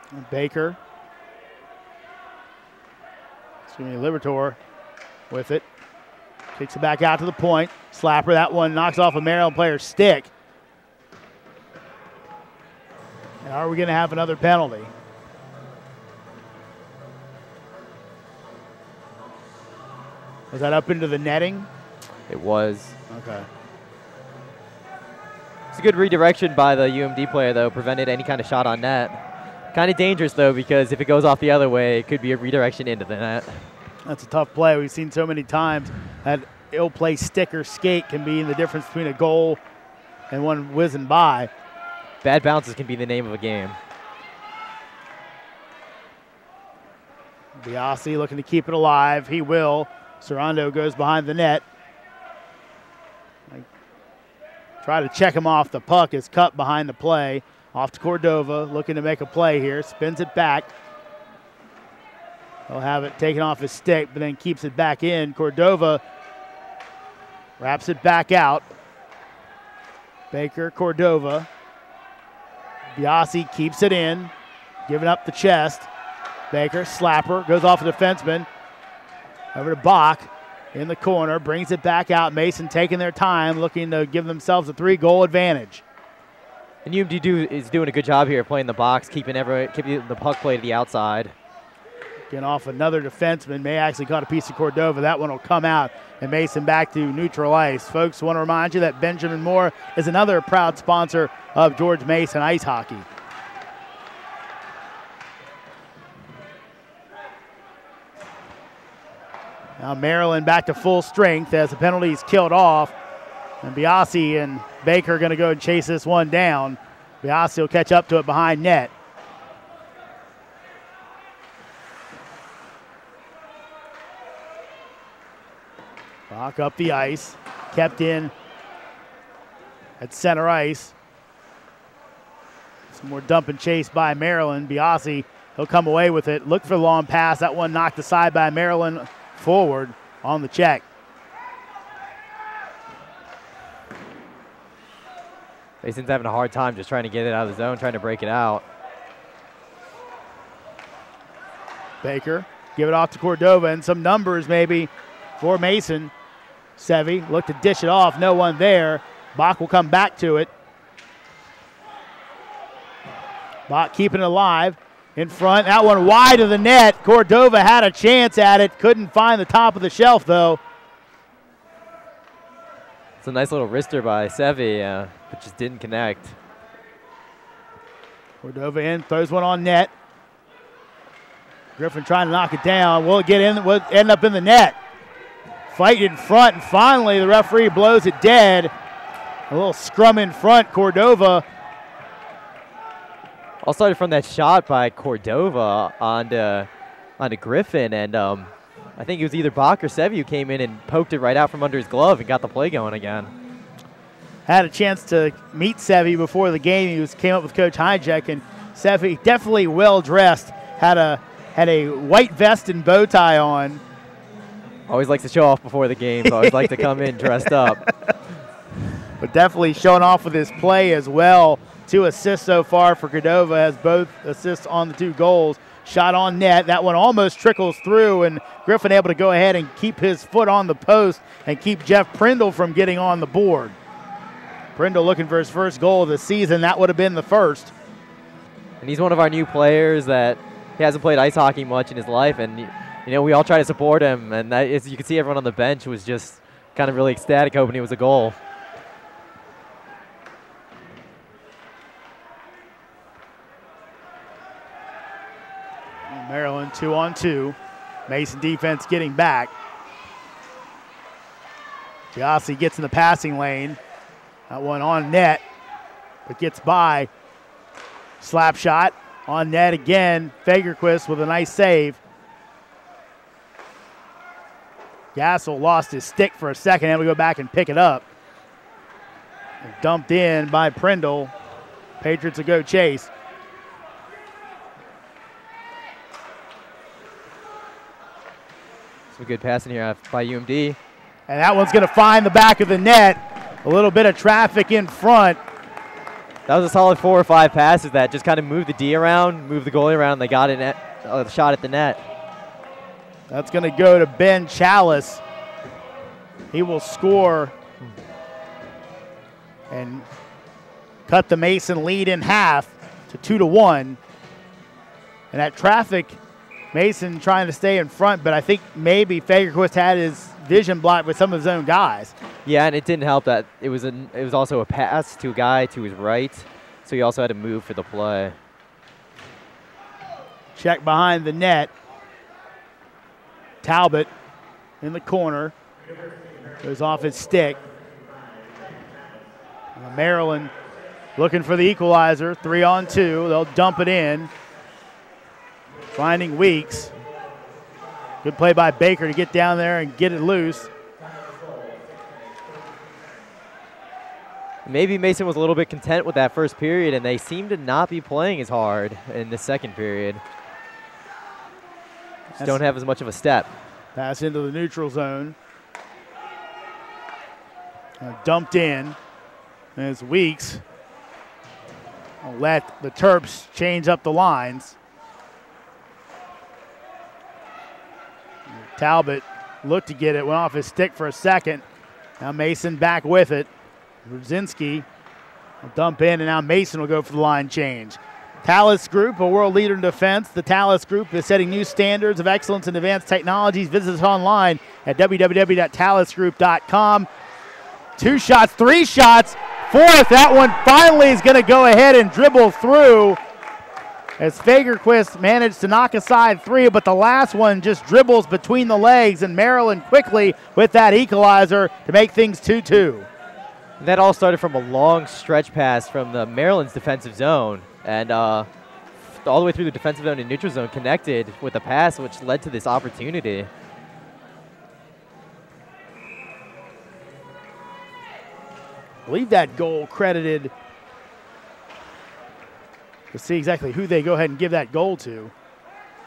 And Baker. Excuse me, Libertor with it. Kicks it back out to the point. Slapper, that one knocks off a Maryland player's stick. And are we going to have another penalty? Was that up into the netting? It was. Okay. It's a good redirection by the UMD player, though. Prevented any kind of shot on net. Kind of dangerous, though, because if it goes off the other way, it could be a redirection into the net. That's a tough play. We've seen so many times that ill-play stick or skate can be the difference between a goal and one whizzing by. Bad bounces can be the name of a game. Biasi looking to keep it alive. He will. Sarando goes behind the net. Try to check him off. The puck is cut behind the play. Off to Cordova, looking to make a play here. Spins it back. He'll have it taken off his stick, but then keeps it back in. Cordova wraps it back out. Baker, Cordova. Biasi keeps it in, giving up the chest. Baker, slapper, goes off a defenseman. Over to Bach in the corner, brings it back out. Mason taking their time, looking to give themselves a 3-goal advantage. And UMD is doing a good job here playing the box, keeping the puck play to the outside. Getting off another defenseman. May actually caught a piece of Cordova. That one will come out, and Mason back to neutral ice. Folks, want to remind you that Benjamin Moore is another proud sponsor of George Mason Ice Hockey. Now Maryland back to full strength as the penalty is killed off. And Biasi and Baker are going to go and chase this one down. Biasi will catch up to it behind net. Bach up the ice. Kept in at center ice. Some more dump and chase by Maryland. Biasi, he'll come away with it. Look for the long pass. That one knocked aside by Maryland. Forward on the check. Mason's having a hard time just trying to get it out of the zone, trying to break it out. Baker, give it off to Cordova, and some numbers maybe for Mason. Sevi looked to dish it off, no one there. Bach will come back to it. Bach keeping it alive. In front, that one wide of the net. Cordova had a chance at it. Couldn't find the top of the shelf, though. It's a nice little wrister by Sevi, but just didn't connect. Cordova in, throws one on net. Griffin trying to knock it down. Will it get in? Will it end up in the net? Fight in front, and finally the referee blows it dead. A little scrum in front. Cordova. All started from that shot by Cordova onto Griffin, and I think it was either Bach or Sevi who came in and poked it right out from under his glove and got the play going again. Had a chance to meet Sevi before the game. He came up with Coach Hijack, and Sevi definitely well dressed. Had a white vest and bow tie on. Always likes to show off before the games. Always like to come in dressed up. But definitely showing off with his play as well. 2 assists so far for Cordova, has both assists on the 2 goals. Shot on net. That one almost trickles through, and Griffin able to go ahead and keep his foot on the post and keep Jeff Prindle from getting on the board. Prindle looking for his first goal of the season. That would have been the first. And he's one of our new players that he hasn't played ice hockey much in his life, and you know we all try to support him. And that is, you can see everyone on the bench was just kind of really ecstatic hoping it was a goal. Maryland 2-on-2. Mason defense getting back. Biasi gets in the passing lane. That one on net, but gets by. Slap shot on net again. Fagerquist with a nice save. Gassel lost his stick for a second, and we go back and pick it up. Dumped in by Prindle. Patriots will go chase. Some good passing here by UMD. And that one's going to find the back of the net. A little bit of traffic in front. That was a solid 4 or 5 passes that just kind of moved the D around, moved the goalie around, and they got a shot at the net. That's going to go to Ben Chalice. He will score and cut the Mason lead in half to 2-1. And that traffic, Mason trying to stay in front, but I think maybe Fagerquist had his vision blocked with some of his own guys. Yeah, and it didn't help that it was also a pass to a guy to his right, so he also had to move for the play. Check behind the net. Talbot in the corner. Goes off his stick. Maryland looking for the equalizer. 3-on-2. They'll dump it in. Finding Weeks. Good play by Baker to get down there and get it loose. Maybe Mason was a little bit content with that first period, and they seem to not be playing as hard in the second period. Just don't have as much of a step. Pass into the neutral zone. Dumped in. As Weeks will let the Terps change up the lines. Talbot looked to get it, went off his stick for a second. Now Mason back with it. Brzezinski will dump in, and now Mason will go for the line change. Talus Group, a world leader in defense. The Talus Group is setting new standards of excellence in advanced technologies. Visit us online at www.talusgroup.com. 2 shots, 3 shots, 4th. That one finally is going to go ahead and dribble through as Fagerquist managed to knock aside 3, but the last one just dribbles between the legs, and Maryland quickly with that equalizer to make things 2-2. That all started from a long stretch pass from the Maryland's defensive zone, and all the way through the defensive zone and neutral zone connected with a pass, which led to this opportunity. I believe that goal credited, to see exactly who they go ahead and give that goal to.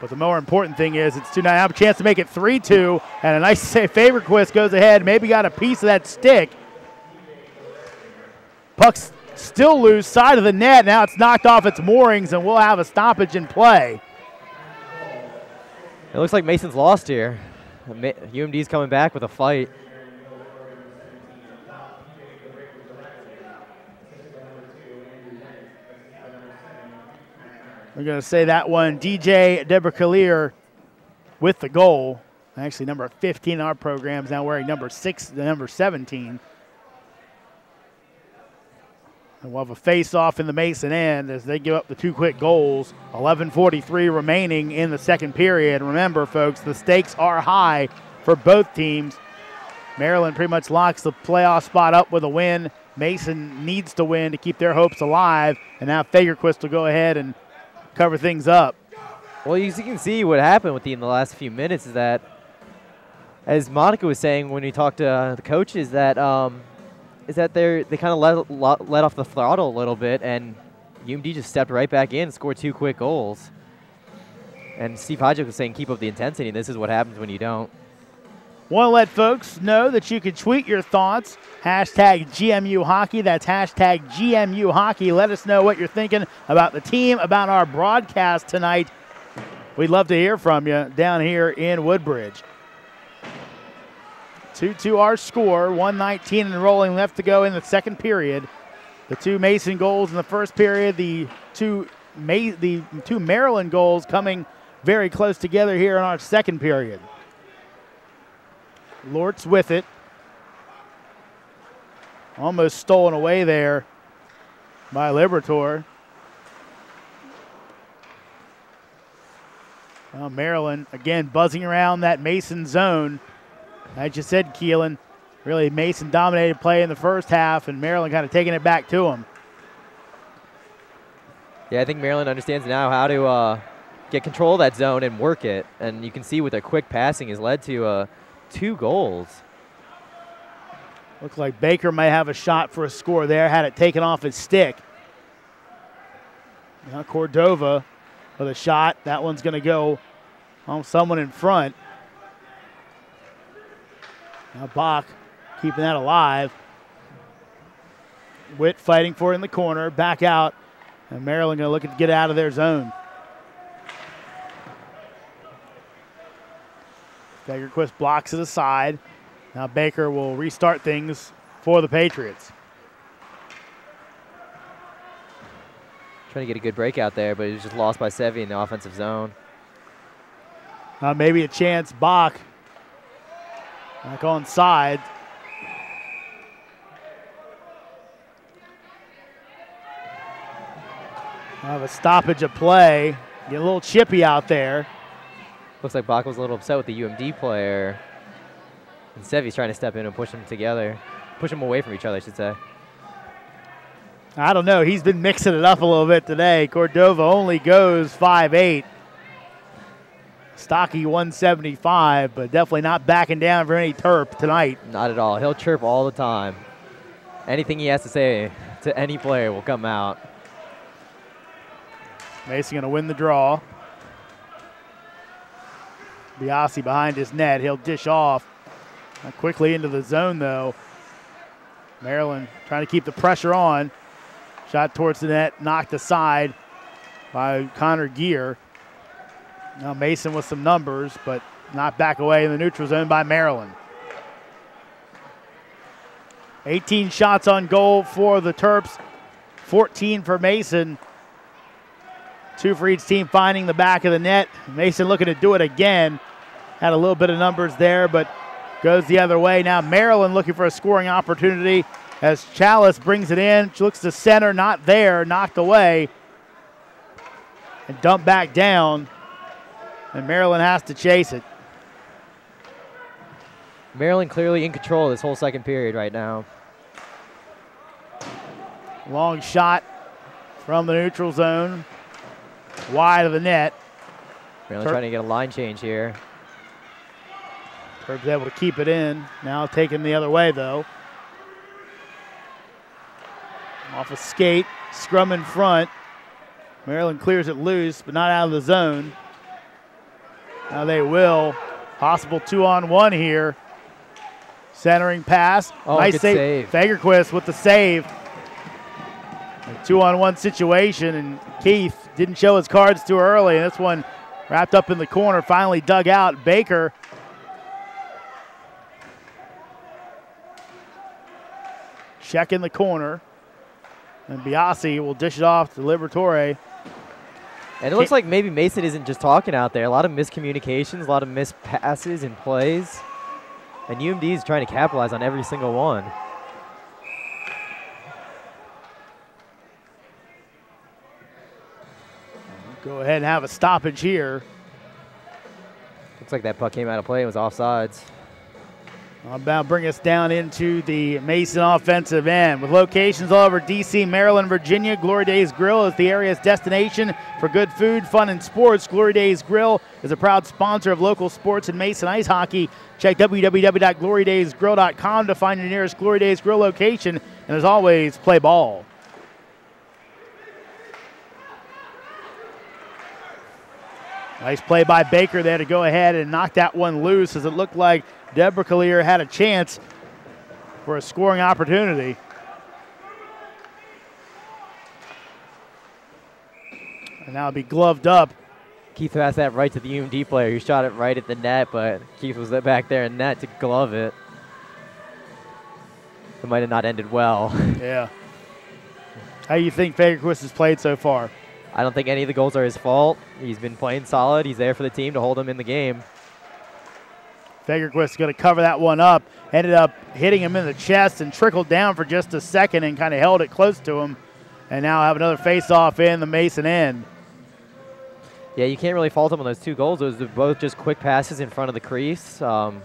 But the more important thing is it's 2-9. Have a chance to make it 3-2, and a nice save. Fagerquist goes ahead, maybe got a piece of that stick. Puck's still loose, side of the net. Now it's knocked off its moorings, and we'll have a stoppage in play. It looks like Mason's lost here. UMD's coming back with a fight. We're going to say that one, DJ Debracalier with the goal. Actually, number 15 in our programs, now wearing number 17. And we'll have a face-off in the Mason end as they give up the 2 quick goals. 11:43 remaining in the second period. Remember, folks, the stakes are high for both teams. Maryland pretty much locks the playoff spot up with a win. Mason needs to win to keep their hopes alive. And now Fagerquist will go ahead and cover things up. Well, you can see what happened in the last few minutes is that, as Monica was saying when we talked to the coaches, that they kind of let off the throttle a little bit, and UMD just stepped right back in and scored 2 quick goals. And Steve Hodges was saying keep up the intensity, and this is what happens when you don't. Want to let folks know that you can tweet your thoughts. Hashtag GMU Hockey. That's hashtag GMU Hockey. Let us know what you're thinking about the team, about our broadcast tonight. We'd love to hear from you down here in Woodbridge. 2-2 our score. 1:19 and rolling left to go in the second period. The 2 Mason goals in the first period. The two Maryland goals coming very close together here in our second period. Lortz with it. Almost stolen away there by Liberator. Well, Maryland, again, buzzing around that Mason zone. As you said, Keelan, really Mason dominated play in the first half, and Maryland kind of taking it back to him. Yeah, I think Maryland understands now how to get control of that zone and work it. And you can see with their quick passing has led to 2 goals. Looks like Baker may have a shot for a score there, had it taken off his stick. Now Cordova with a shot. That one's going to go on someone in front. Now Bach keeping that alive. Witt fighting for it in the corner, back out, and Maryland going to look to get out of their zone. Fagerquist blocks it aside. Now Baker will restart things for the Patriots. Trying to get a good breakout there, but he was just lost by Sevy in the offensive zone. Maybe a chance. Bach back on side. Have a stoppage of play. Get a little chippy out there. Looks like Bach was a little upset with the UMD player. And Sevy's trying to step in and push them together. Push them away from each other, I should say. I don't know. He's been mixing it up a little bit today. Cordova only goes 5'8". Stocky 175, but definitely not backing down for any Terp tonight. Not at all. He'll chirp all the time. Anything he has to say to any player will come out. Mason going to win the draw. Biasi behind his net. He'll dish off. Quickly into the zone, though. Maryland trying to keep the pressure on. Shot towards the net, knocked aside by Connor Gear. Now Mason with some numbers, but not back away in the neutral zone by Maryland. 18 shots on goal for the Terps, 14 for Mason. 2 for each team finding the back of the net. Mason looking to do it again. Had a little bit of numbers there, but goes the other way. Now Maryland looking for a scoring opportunity as Chalice brings it in. She looks to center, not there, knocked away. And dumped back down. And Maryland has to chase it. Maryland clearly in control this whole second period right now. Long shot from the neutral zone. Wide of the net. Maryland trying to get a line change here. Terp's able to keep it in. Now taken the other way, though. Off a skate. Scrum in front. Maryland clears it loose, but not out of the zone. Now they will. Possible 2-on-1 here. Centering pass. Oh, nice good save. Fagerquist with the save. A 2-on-1 situation, and Keith didn't show his cards too early. And this one wrapped up in the corner, finally dug out. Baker. Check in the corner. And Biasi will dish it off to Liberatore. And it looks like maybe Mason isn't just talking out there. A lot of miscommunications, a lot of missed passes and plays. And UMD is trying to capitalize on every single one. Go ahead and have a stoppage here. Looks like that puck came out of play and was offsides. About to bring us down into the Mason offensive end. With locations all over D.C., Maryland, Virginia, Glory Days Grill is the area's destination for good food, fun, and sports. Glory Days Grill is a proud sponsor of local sports and Mason ice hockey. Check www.glorydaysgrill.com to find your nearest Glory Days Grill location. And as always, play ball. Nice play by Baker there to go ahead and knock that one loose, as it looked like Deborah Collier had a chance for a scoring opportunity. And now it'll be gloved up. Keith passed that right to the UMD player who shot it right at the net, but Keith was back there in net to glove it. It might have not ended well. Yeah. How do you think Fagerquist has played so far? I don't think any of the goals are his fault. He's been playing solid. He's there for the team to hold him in the game. Fagerquist is going to cover that one up. Ended up hitting him in the chest and trickled down for just a second and kind of held it close to him. And now have another face-off in the Mason end. Yeah, you can't really fault him on those 2 goals. Those are both just quick passes in front of the crease. You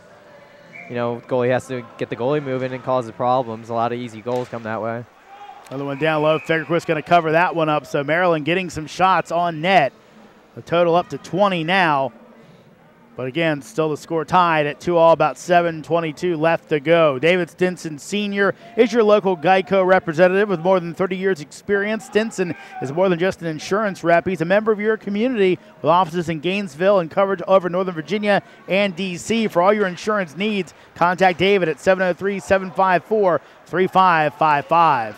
know, goalie has to get the goalie moving and causes problems. A lot of easy goals come that way. Another one down low. Fagerquist going to cover that one up. So Maryland getting some shots on net. A total up to 20 now. But again, still the score tied at 2-all, about 7:22 left to go. David Stinson Sr. is your local Geico representative with more than 30 years experience. Stinson is more than just an insurance rep. He's a member of your community with offices in Gainesville and coverage over Northern Virginia and D.C. For all your insurance needs, contact David at 703-754-3555.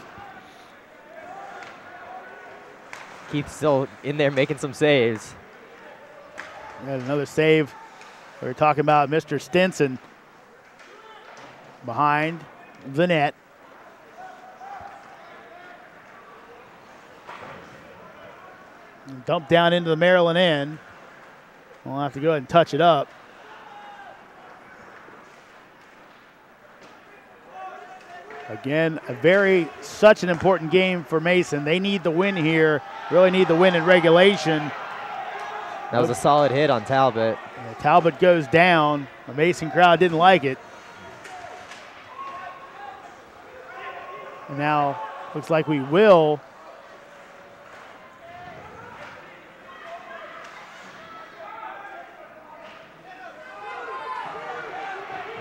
Keith's still in there making some saves. We had another save. We were talking about Mr. Stinson behind the net. Dump down into the Maryland end. We'll have to go ahead and touch it up. Again, such an important game for Mason. They need the win here, really need the win in regulation. That was a solid hit on Talbot. Yeah, Talbot goes down. The Mason crowd didn't like it. And now looks like we will.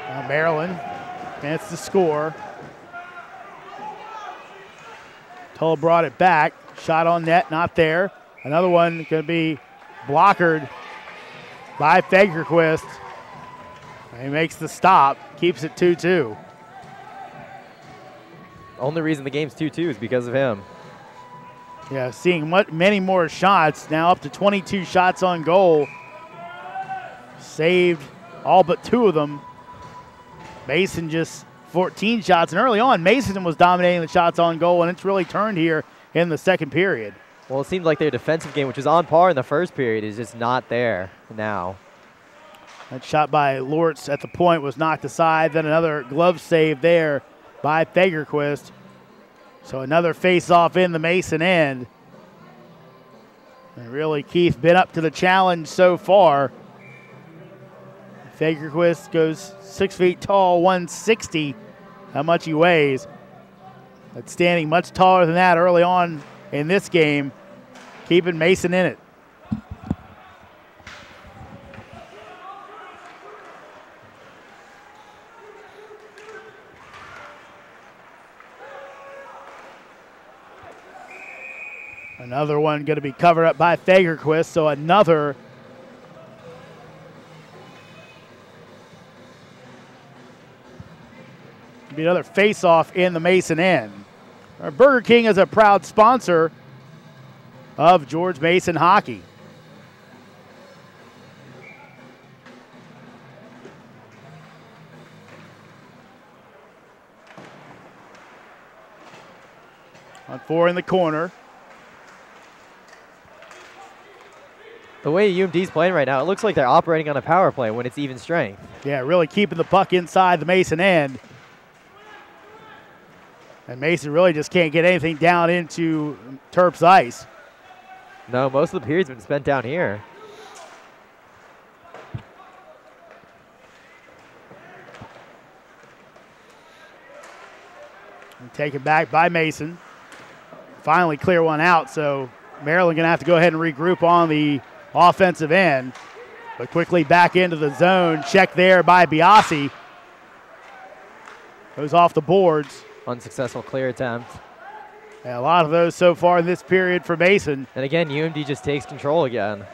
Now Maryland chance to score. Toll brought it back. Shot on net, not there. Another one going to be blockered by Fagerquist. He makes the stop, keeps it 2-2. Only reason the game's 2-2 is because of him. Yeah, seeing many more shots, now up to 22 shots on goal. Saved all but 2 of them. Mason just 14 shots, and early on, Mason was dominating the shots on goal, and it's really turned here in the second period. Well, it seemed like their defensive game, which was on par in the first period, is just not there now. That shot by Lortz at the point was knocked aside. Then another glove save there by Fagerquist. So another face-off in the Mason end. And really, Keith been up to the challenge so far. Fagerquist goes 6 feet tall, 160. How much he weighs. But standing much taller than that early on in this game, keeping Mason in it. Another one going to be covered up by Fagerquist, so another face-off in the Mason end. Our Burger King is a proud sponsor of George Mason hockey. On 4 in the corner. The way UMD's playing right now, it looks like they're operating on a power play when it's even strength. Yeah, really keeping the puck inside the Mason end. And Mason really just can't get anything down into Terp's ice. No, most of the period's been spent down here. And taken back by Mason. Finally clear one out, so Maryland going to have to go ahead and regroup on the offensive end. But quickly back into the zone. Check there by Biasi. Goes off the boards. Unsuccessful clear attempt. Yeah, a lot of those so far in this period for Mason. And again, UMD just takes control again.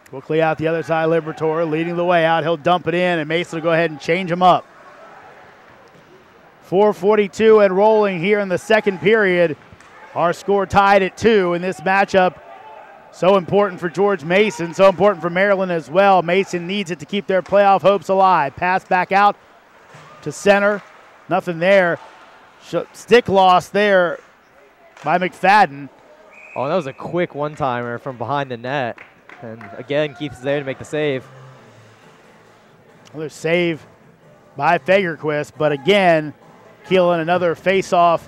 Quickly out the other side, Liberatore leading the way out. He'll dump it in, and Mason will go ahead and change him up. 4:42 and rolling here in the second period. Our score tied at 2 in this matchup. So important for George Mason, so important for Maryland as well. Mason needs it to keep their playoff hopes alive. Pass back out to center. Nothing there. Stick loss there by McFadden. Oh, that was a quick one-timer from behind the net. And again, Keith's there to make the save. Another save by Fagerquist, but again, Keelan another face-off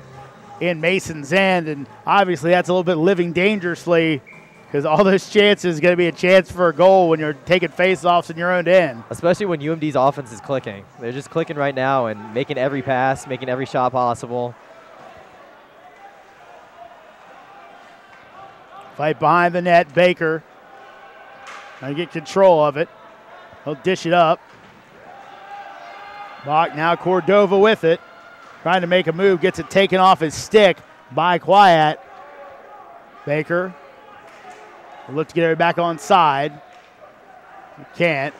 in Mason's end, and obviously that's a little bit living dangerously because all those chances going to be a chance for a goal when you're taking face-offs in your own end. Especially when UMD's offense is clicking. They're just clicking right now and making every pass, making every shot possible. Fight behind the net. Baker trying to get control of it. He'll dish it up. Bach, now Cordova with it. Trying to make a move. Gets it taken off his stick by Quiet. Baker will look to get it back on side. Can't.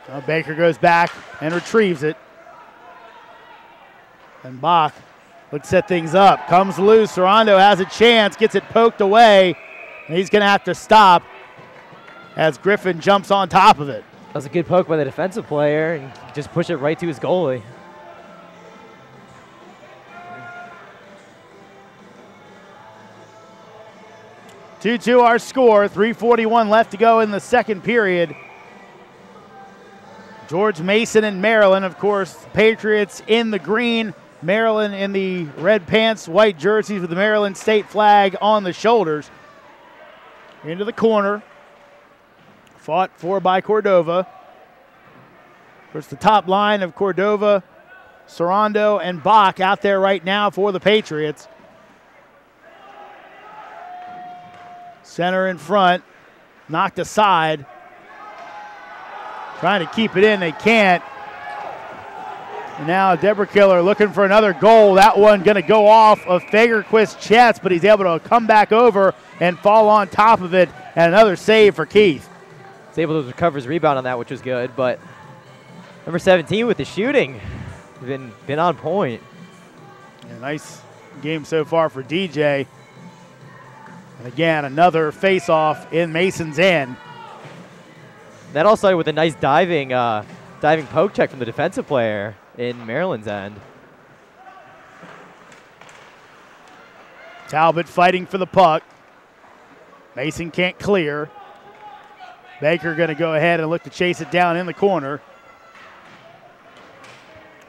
So Baker goes back and retrieves it. And Bach looks to set things up. Comes loose. Sorondo has a chance. Gets it poked away. And he's going to have to stop as Griffin jumps on top of it. That was a good poke by the defensive player and just push it right to his goalie. Two-two our score. 3:41 left to go in the second period. George Mason and Maryland, of course, Patriots in the green, Maryland in the red pants, white jerseys with the Maryland state flag on the shoulders. Into the corner. Fought for by Cordova. Of course, the top line of Cordova, Sorondo, and Bach out there right now for the Patriots. Center in front, knocked aside. Trying to keep it in, they can't. And now Deborah Killer looking for another goal. That one going to go off of Fagerquist's chest, but he's able to come back over and fall on top of it. And another save for Keith. He's able to recover his rebound on that, which was good. But number 17 with the shooting, been on point. Yeah, nice game so far for DJ. And again, another face-off in Mason's end. That all started with a nice diving poke check from the defensive player in Maryland's end. Talbot fighting for the puck. Mason can't clear. Baker going to go ahead and look to chase it down in the corner.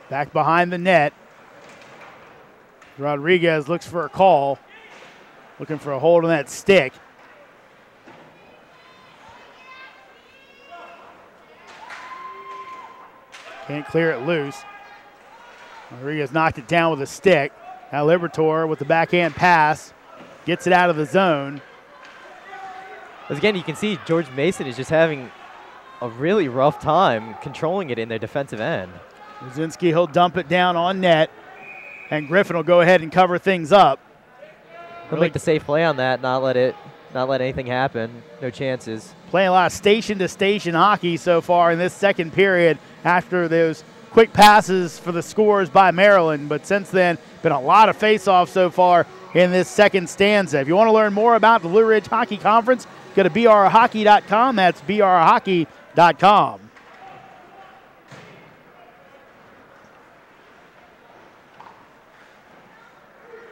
Back behind the net. Rodriguez looks for a call. Looking for a hold on that stick. Can't clear it loose. Rodriguez knocked it down with a stick. Now Liberatore with the backhand pass. Gets it out of the zone. As again, you can see George Mason is just having a really rough time controlling it in their defensive end. Brzezinski, he'll dump it down on net. And Griffin will go ahead and cover things up. He'll make the safe play on that, not let anything happen. No chances. Playing a lot of station-to-station hockey so far in this second period after those quick passes for the scores by Maryland. But since then, been a lot of face-offs so far in this second stanza. If you want to learn more about the Blue Ridge Hockey Conference, go to brhockey.com. That's brhockey.com.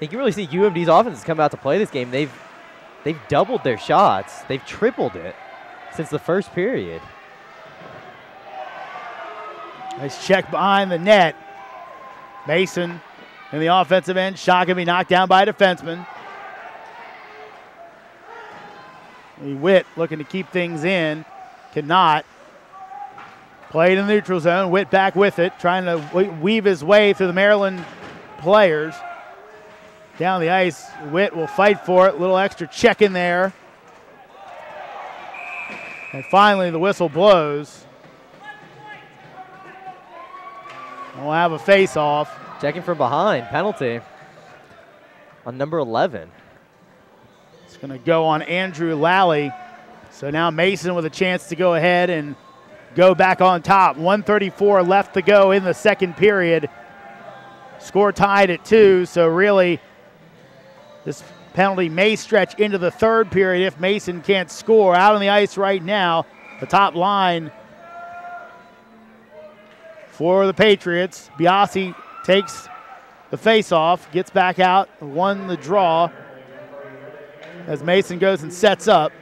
You can really see UMD's offense come out to play this game. They've doubled their shots. They've tripled it since the first period. Nice check behind the net. Mason in the offensive end. Shot going to be knocked down by a defenseman. Witt looking to keep things in. Cannot. Played in the neutral zone. Witt back with it. Trying to weave his way through the Maryland players. Down the ice. Witt will fight for it. Little extra check in there. And finally the whistle blows. We'll have a face-off. Checking from behind. Penalty on number 11. It's going to go on Andrew Lally. So now Mason with a chance to go ahead and go back on top. 1:34 left to go in the second period. Score tied at 2, so really this penalty may stretch into the third period if Mason can't score. Out on the ice right now, the top line for the Patriots. Biasi takes the face-off, gets back out, won the draw as Mason goes and sets up.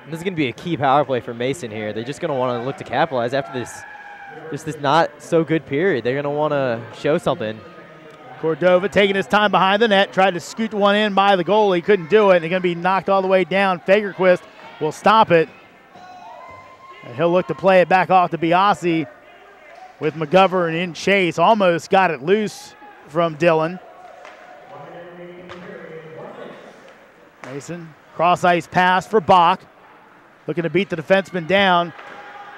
This is going to be a key power play for Mason here. They're just going to want to look to capitalize after this not so good period. They're going to want to show something. Cordova taking his time behind the net, tried to scoot one in by the goalie, couldn't do it. They're going to be knocked all the way down. Fagerquist will stop it. And he'll look to play it back off to Biasi with McGovern in chase. Almost got it loose from Dillon. Mason, cross ice pass for Bach. Looking to beat the defenseman down.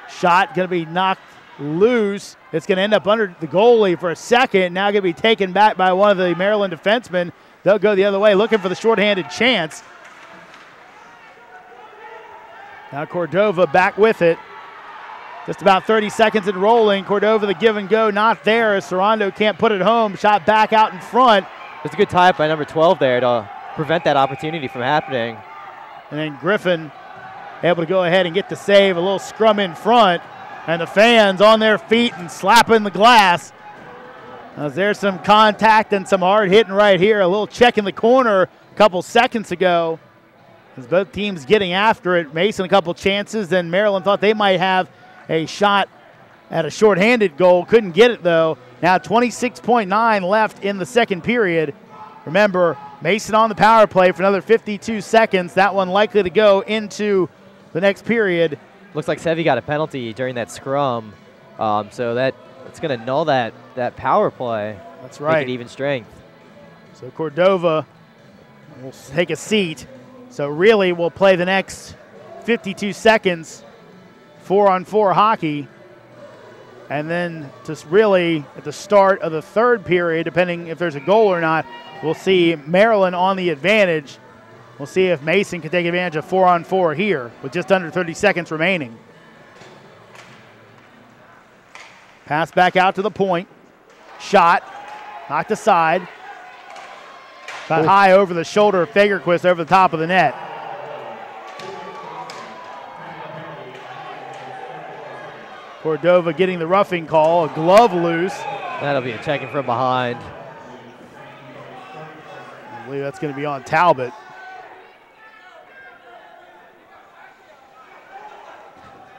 Shot going to be knocked loose. It's going to end up under the goalie for a second. Now going to be taken back by one of the Maryland defensemen. They'll go the other way, looking for the shorthanded chance. Now Cordova back with it. Just about 30 seconds in rolling. Cordova, the give and go, not there as Sorondo can't put it home. Shot back out in front. It's a good tie-up by number 12 there to prevent that opportunity from happening. And then Griffin able to go ahead and get the save. A little scrum in front. And the fans on their feet and slapping the glass. As there's some contact and some hard hitting right here. A little check in the corner a couple seconds ago. As both teams getting after it. Mason a couple chances. Then Maryland thought they might have a shot at a shorthanded goal. Couldn't get it though. Now 26.9 left in the second period. Remember, Mason on the power play for another 52 seconds. That one likely to go into the next period. Looks like Sevi got a penalty during that scrum. So it's going to null that power play. That's right. Make it even strength. So Cordova will take a seat. So really we'll play the next 52 seconds, 4-on-4 hockey. And then just really at the start of the third period, depending if there's a goal or not, we'll see Maryland on the advantage. We'll see if Mason can take advantage of 4-on-4 here with just under 30 seconds remaining. Pass back out to the point. Shot. Knocked aside. Got high over the shoulder of Fagerquist over the top of the net. Cordova getting the roughing call. A glove loose. That'll be a checking from behind. I believe that's going to be on Talbot.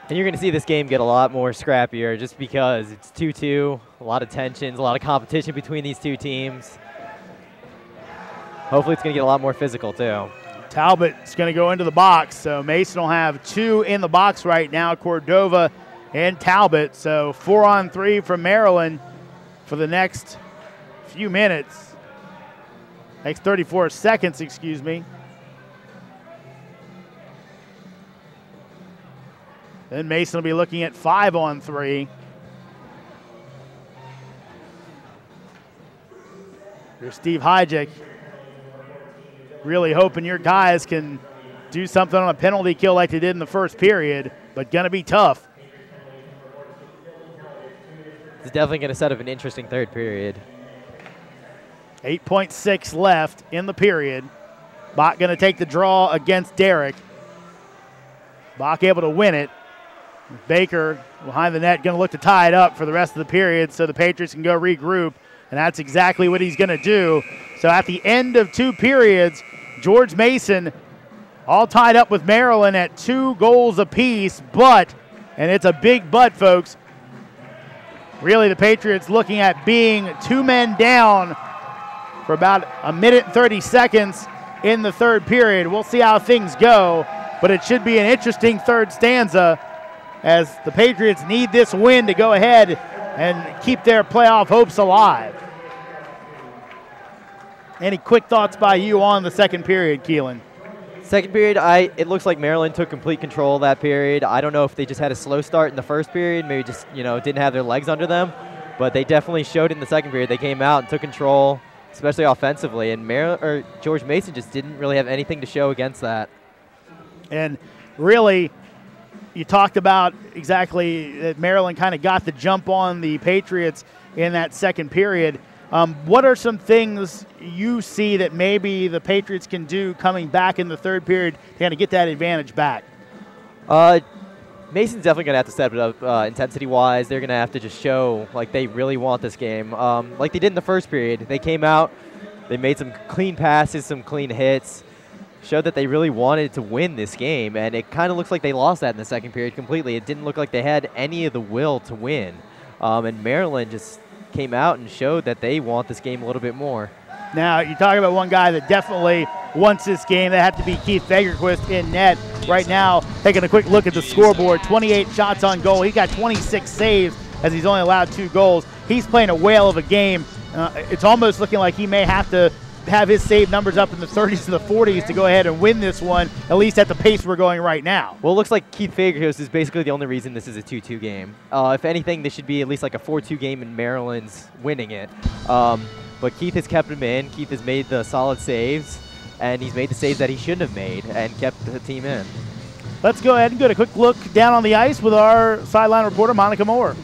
And you're going to see this game get a lot more scrappier just because it's 2-2, a lot of tensions, a lot of competition between these two teams. Hopefully it's going to get a lot more physical too. Talbot's going to go into the box, so Mason will have two in the box right now, Cordova and Talbot. So 4-on-3 from Maryland for the next few minutes. Next 34 seconds, excuse me. Then Mason will be looking at 5-on-3. Here's Steve Hyjek. Really hoping your guys can do something on a penalty kill like they did in the first period, but gonna be tough. It's definitely gonna set up an interesting third period. 8.6 left in the period. Bach gonna take the draw against Derrick. Bach able to win it. Baker behind the net, going to look to tie it up for the rest of the period so the Patriots can go regroup, and that's exactly what he's going to do. So at the end of two periods, George Mason all tied up with Maryland at 2 goals apiece, but, and it's a big but, folks, really the Patriots looking at being 2 men down for about a minute and 30 seconds in the third period. We'll see how things go, but it should be an interesting third stanza as the Patriots need this win to go ahead and keep their playoff hopes alive. Any quick thoughts by you on the second period, Keelan? Second period, it looks like Maryland took complete control of that period. I don't know if they just had a slow start in the first period, maybe just didn't have their legs under them, but they definitely showed in the second period. They came out and took control, especially offensively, and George Mason just didn't really have anything to show against that. And really, you talked about exactly that Maryland kind of got the jump on the Patriots in that second period. What are some things you see that maybe the Patriots can do coming back in the third period to kind of get that advantage back? Mason's definitely going to have to step it up intensity-wise. They're going to have to just show like they really want this game. Like they did in the first period. They came out, they made some clean passes, some clean hits, showed that they really wanted to win this game, and it kind of looks like they lost that in the second period completely. It didn't look like they had any of the will to win. And Maryland just came out and showed that they want this game a little bit more. Now, you're talking about one guy that definitely wants this game. That had to be Keith Fagerquist in net. Right now, taking a quick look at the scoreboard, 28 shots on goal. He got 26 saves as he's only allowed 2 goals. He's playing a whale of a game. It's almost looking like he may have to have his save numbers up in the 30s to the 40s to go ahead and win this one, at least at the pace we're going right now. Well, it looks like Keith Fagerhos is basically the only reason this is a 2-2 game. If anything, this should be at least like a 4-2 game and Maryland's winning it. But Keith has kept him in. Keith has made the solid saves, and he's made the saves that he shouldn't have made and kept the team in. Let's go ahead and get a quick look down on the ice with our sideline reporter, Monica Moore.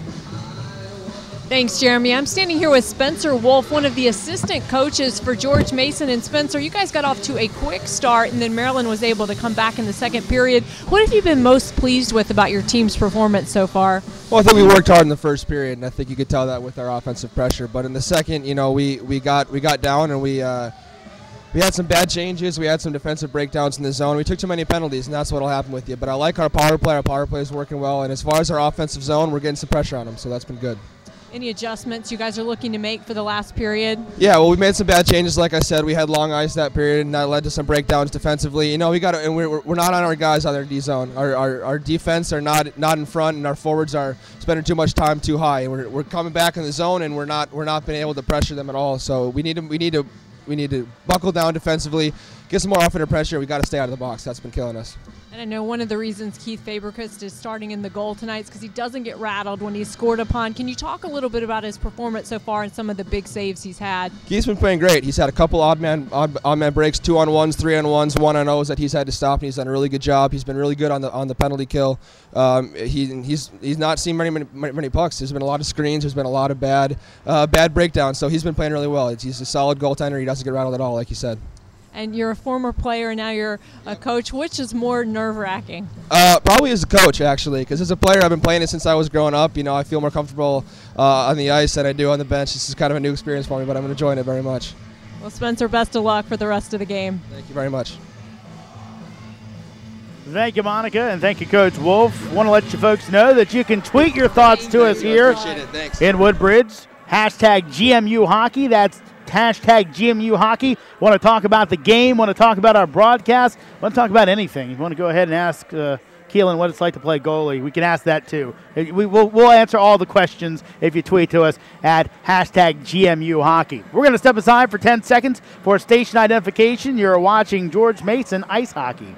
Thanks, Jeremy. I'm standing here with Spencer Wolf, one of the assistant coaches for George Mason. And Spencer, you guys got off to a quick start, and then Maryland was able to come back in the second period. What have you been most pleased with about your team's performance so far? Well, I think we worked hard in the first period, and I think you could tell that with our offensive pressure. But in the second, you know, we got down, and we had some bad changes. We had some defensive breakdowns in the zone. We took too many penalties, and that's what will happen with you. But I like our power play. Our power play is working well. And as far as our offensive zone, we're getting some pressure on them, so that's been good. Any adjustments you guys are looking to make for the last period? Yeah, well, we made some bad changes. Like I said, we had long ice that period, and that led to some breakdowns defensively. You know, we got and we're not on our guys on their D zone. Our defense are not in front, and our forwards are spending too much time too high. And we're coming back in the zone, and we're not being able to pressure them at all. So we need to buckle down defensively, get some more offensive pressure. We got to stay out of the box. That's been killing us. And I know one of the reasons Keith Fagerhos is starting in the goal tonight is because he doesn't get rattled when he's scored upon. Can you talk a little bit about his performance so far and some of the big saves he's had? Keith's been playing great. He's had a couple odd man breaks, 2-on-1s, 3-on-1s, 1-on-0s that he's had to stop, and he's done a really good job. He's been really good on the penalty kill. He's not seen many pucks. There's been a lot of screens. There's been a lot of bad breakdowns. So he's been playing really well. He's a solid goaltender. He doesn't get rattled at all, like you said. And you're a former player, and now you're a coach. Which is more nerve-wracking? Probably as a coach, actually, because as a player, I've been playing it since I was growing up. You know, I feel more comfortable on the ice than I do on the bench. This is kind of a new experience for me, but I'm enjoying it very much. Well, Spencer, best of luck for the rest of the game. Thank you very much. Thank you, Monica, and thank you, Coach Wolf. Want to let you folks know that you can tweet your thoughts to us here in Woodbridge. Hashtag GMU Hockey. That's hashtag GMU Hockey. Want to talk about the game, want to talk about our broadcast, want to talk about anything. You want to go ahead and ask Keelan what it's like to play goalie, we can ask that too. We'll answer all the questions if you tweet to us at hashtag GMU Hockey. We're going to step aside for 10 seconds for station identification. You're watching George Mason Ice Hockey.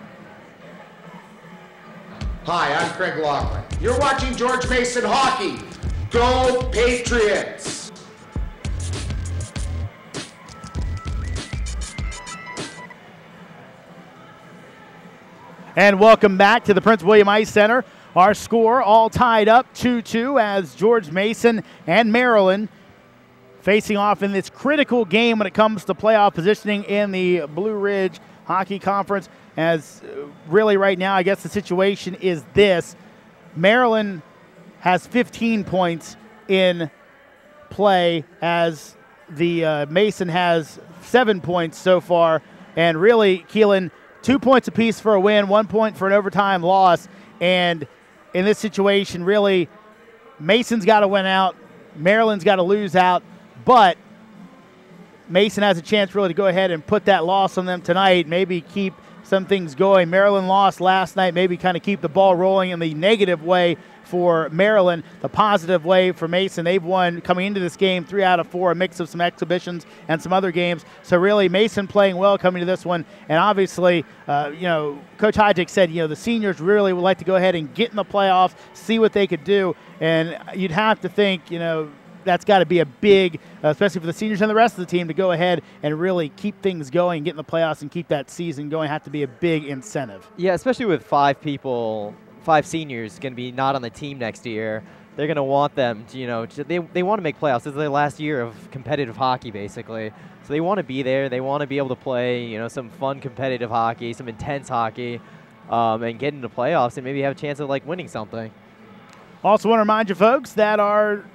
Hi, I'm Craig Laughlin. You're watching George Mason Hockey. Go Patriots! And welcome back to the Prince William Ice Center. Our score all tied up 2-2 as George Mason and Maryland facing off in this critical game when it comes to playoff positioning in the Blue Ridge Hockey Conference. As really right now, I guess the situation is this. Maryland has 15 points in play as the Mason has 7 points so far. And really, Keelan, 2 points apiece for a win, 1 point for an overtime loss. And in this situation, really, Mason's got to win out. Maryland's got to lose out. But Mason has a chance really to go ahead and put that loss on them tonight, maybe keep some things going. Maryland lost last night, maybe kind of keep the ball rolling in the negative way for Maryland. The positive way for Mason, they've won coming into this game 3 out of 4, a mix of some exhibitions and some other games. So really, Mason playing well coming to this one. And obviously, Coach Hydick said, the seniors really would like to go ahead and get in the playoffs, see what they could do. And you'd have to think, that's got to be a big, especially for the seniors and the rest of the team, to go ahead and really keep things going, get in the playoffs and keep that season going. Have to be a big incentive. Yeah, especially with 5 seniors going to be not on the team next year. They're going to want them to, they want to make playoffs. This is their last year of competitive hockey, basically. So they want to be there. They want to be able to play, some fun competitive hockey, some intense hockey, and get into playoffs and maybe have a chance of winning something. Also want to remind you folks that our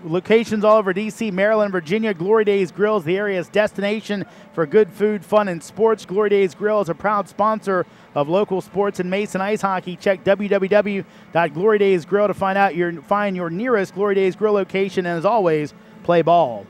locations all over D.C., Maryland, Virginia. Glory Days Grill is the area's destination for good food, fun, and sports. Glory Days Grill is a proud sponsor of local sports and Mason Ice Hockey. Check www.glorydaysgrill to find your nearest Glory Days Grill location, and as always, play ball.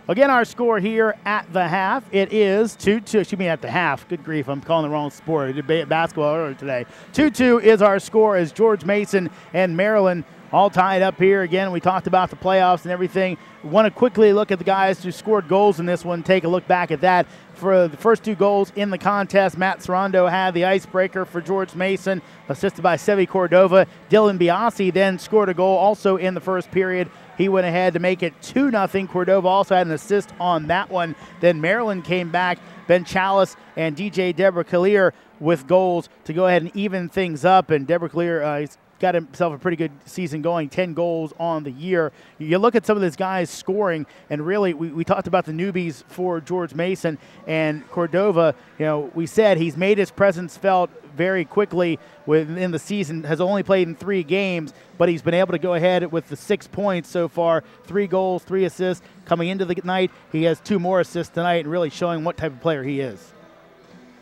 Again, our score here at the half, it is 2-2. Excuse me, at the half. Good grief, I'm calling the wrong sport. I did basketball earlier today. 2-2 is our score as George Mason and Maryland all tied up here. Again, we talked about the playoffs and everything. Want to quickly look at the guys who scored goals in this one, take a look back at that. For the first 2 goals in the contest, Matt Sarando had the icebreaker for George Mason, assisted by Sevi Cordova. Dylan Biasi then scored a goal also in the first period. He went ahead to make it 2-0. Cordova also had an assist on that one. Then Maryland came back. Ben Chalice and DJ Deborah Collier with goals to go ahead and even things up. And Deborah Collier, he's got himself a pretty good season going, 10 goals on the year. You look at some of these guys scoring, and really we talked about the newbies for George Mason and Cordova. You know, we said he's made his presence felt very quickly within the season, has only played in 3 games, but he's been able to go ahead with the 6 points so far, 3 goals, 3 assists. Coming into the night, he has 2 more assists tonight and really showing what type of player he is.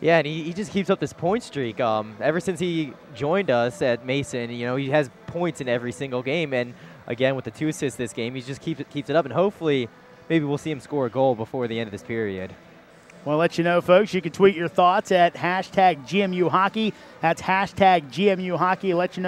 Yeah, and he just keeps up this point streak. Ever since he joined us at Mason, you know, he has points in every single game. And again, with the 2 assists this game, he just keeps it up. And hopefully, maybe we'll see him score a goal before the end of this period. Want to let you know, folks, you can tweet your thoughts at hashtag GMU Hockey. That's hashtag GMU Hockey. Let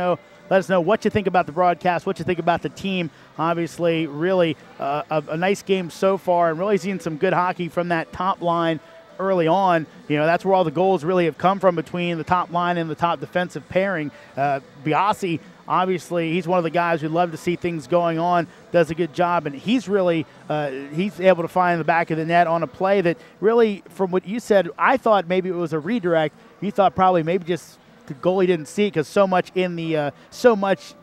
us know what you think about the broadcast, what you think about the team. Obviously, really a nice game so far, and really seeing some good hockey from that top line early on. You know, that's where all the goals really have come from, between the top line and the top defensive pairing. Biasi, obviously, he's one of the guys we'd love to see things going on, does a good job, and he's really he's able to find the back of the net on a play that really, from what you said, I thought maybe it was a redirect. You thought probably maybe just the goalie didn't see it because so much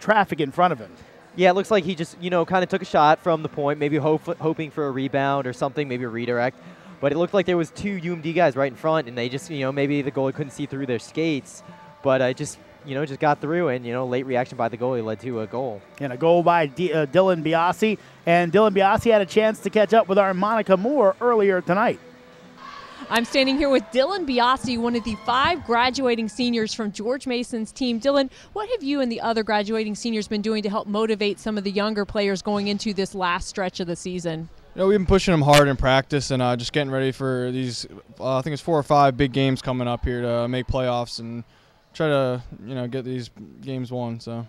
traffic in front of him. Yeah, it looks like he just, you know, kind of took a shot from the point, maybe hoping for a rebound or something, maybe a redirect. But it looked like there was 2 UMD guys right in front, and they just, you know, maybe the goalie couldn't see through their skates, but just got through, and, you know, late reaction by the goalie led to a goal. And a goal by Dylan Biasi, and Dylan Biasi had a chance to catch up with our Monica Moore earlier tonight. I'm standing here with Dylan Biasi, one of the 5 graduating seniors from George Mason's team. Dylan, what have you and the other graduating seniors been doing to help motivate some of the younger players going into this last stretch of the season? You know, we've been pushing them hard in practice and just getting ready for these, I think it's 4 or 5 big games coming up here to make playoffs and try to, you know, get these games won. So.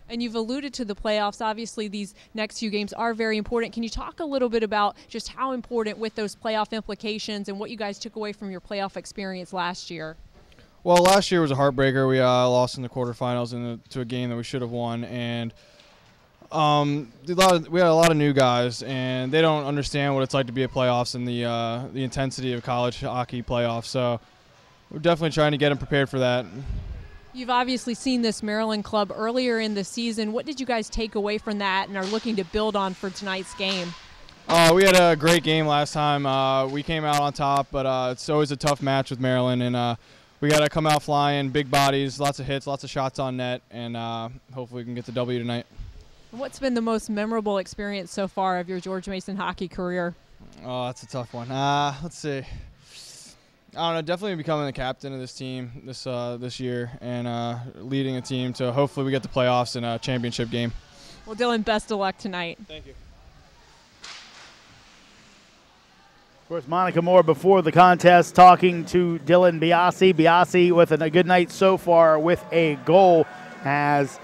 And you've alluded to the playoffs. Obviously, these next few games are very important. Can you talk a little bit about just how important with those playoff implications and what you guys took away from your playoff experience last year? Well, last year was a heartbreaker. We lost in the quarterfinals to a game that we should have won, and we had a lot of new guys, and they don't understand what it's like to be at playoffs and the intensity of college hockey playoffs. So we're definitely trying to get them prepared for that. You've obviously seen this Maryland club earlier in the season. What did you guys take away from that and are looking to build on for tonight's game? We had a great game last time. We came out on top, but it's always a tough match with Maryland, and we got to come out flying, big bodies, lots of hits, lots of shots on net, and hopefully we can get the W tonight. What's been the most memorable experience so far of your George Mason hockey career? Oh, that's a tough one. Let's see. I don't know. Definitely becoming the captain of this team this year and leading a team to hopefully we get the playoffs and a championship game. Well, Dylan, best of luck tonight. Thank you. Of course, Monica Moore before the contest talking to Dylan Biasi. Biasi with a good night so far with a goal has